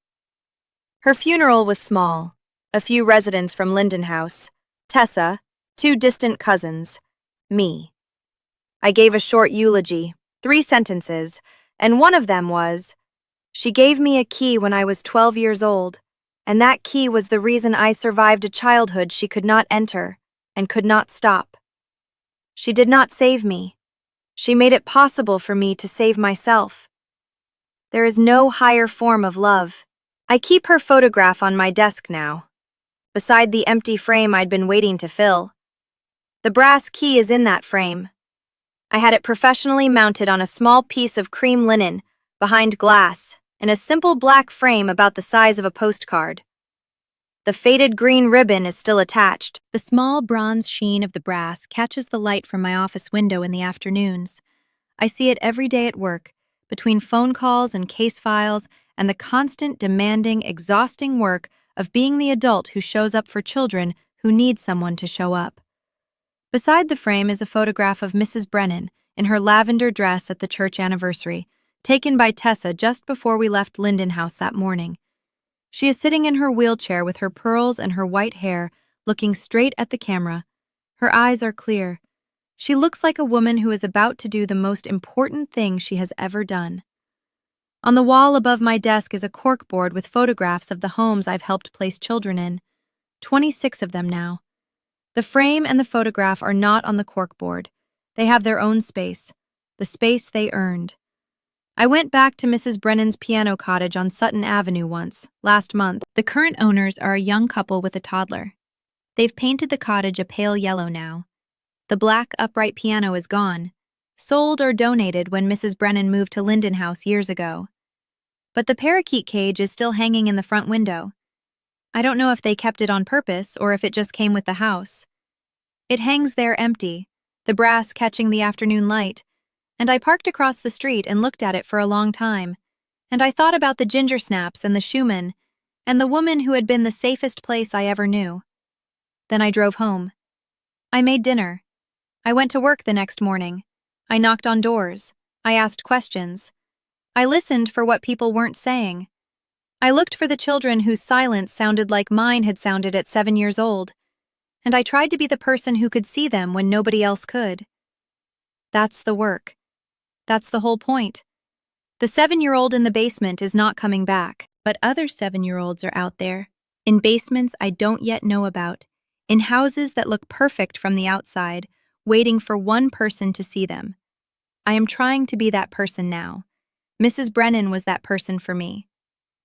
S1: Her funeral was small. A few residents from Linden House, Tessa, 2 distant cousins, me. I gave a short eulogy, 3 sentences, and one of them was, "She gave me a key when I was 12 years old, and that key was the reason I survived a childhood she could not enter and could not stop. She did not save me. She made it possible for me to save myself. There is no higher form of love." I keep her photograph on my desk now, beside the empty frame I'd been waiting to fill. The brass key is in that frame. I had it professionally mounted on a small piece of cream linen, behind glass, in a simple black frame about the size of a postcard. The faded green ribbon is still attached. The small bronze sheen of the brass catches the light from my office window in the afternoons. I see it every day at work, between phone calls and case files, and the constant, demanding, exhausting work of being the adult who shows up for children who need someone to show up. Beside the frame is a photograph of Mrs. Brennan in her lavender dress at the church anniversary, taken by Tessa just before we left Linden House that morning. She is sitting in her wheelchair with her pearls and her white hair, looking straight at the camera. Her eyes are clear. She looks like a woman who is about to do the most important thing she has ever done. On the wall above my desk is a corkboard with photographs of the homes I've helped place children in, 26 of them now. The frame and the photograph are not on the corkboard. They have their own space, the space they earned. I went back to Mrs. Brennan's piano cottage on Sutton Avenue once, last month. The current owners are a young couple with a toddler. They've painted the cottage a pale yellow now. The black upright piano is gone, sold or donated when Mrs. Brennan moved to Linden House years ago. But the parakeet cage is still hanging in the front window. I don't know if they kept it on purpose or if it just came with the house. It hangs there empty, the brass catching the afternoon light, and I parked across the street and looked at it for a long time, and I thought about the ginger snaps and the Schumann, and the woman who had been the safest place I ever knew. Then I drove home. I made dinner. I went to work the next morning. I knocked on doors. I asked questions. I listened for what people weren't saying. I looked for the children whose silence sounded like mine had sounded at 7 years old, and I tried to be the person who could see them when nobody else could. That's the work. That's the whole point. The 7-year-old in the basement is not coming back, but other 7-year-olds are out there, in basements I don't yet know about, in houses that look perfect from the outside, waiting for one person to see them. I am trying to be that person now. Mrs. Brennan was that person for me.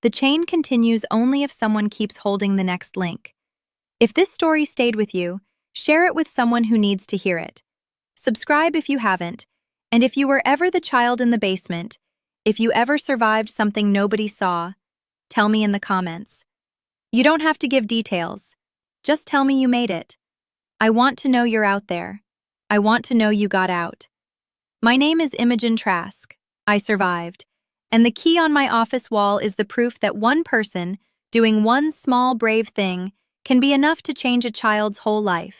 S1: The chain continues only if someone keeps holding the next link. If this story stayed with you, share it with someone who needs to hear it. Subscribe if you haven't, and if you were ever the child in the basement, if you ever survived something nobody saw, tell me in the comments. You don't have to give details. Just tell me you made it. I want to know you're out there. I want to know you got out. My name is Imogen Trask. I survived, and the key on my office wall is the proof that one person doing one small brave thing can be enough to change a child's whole life.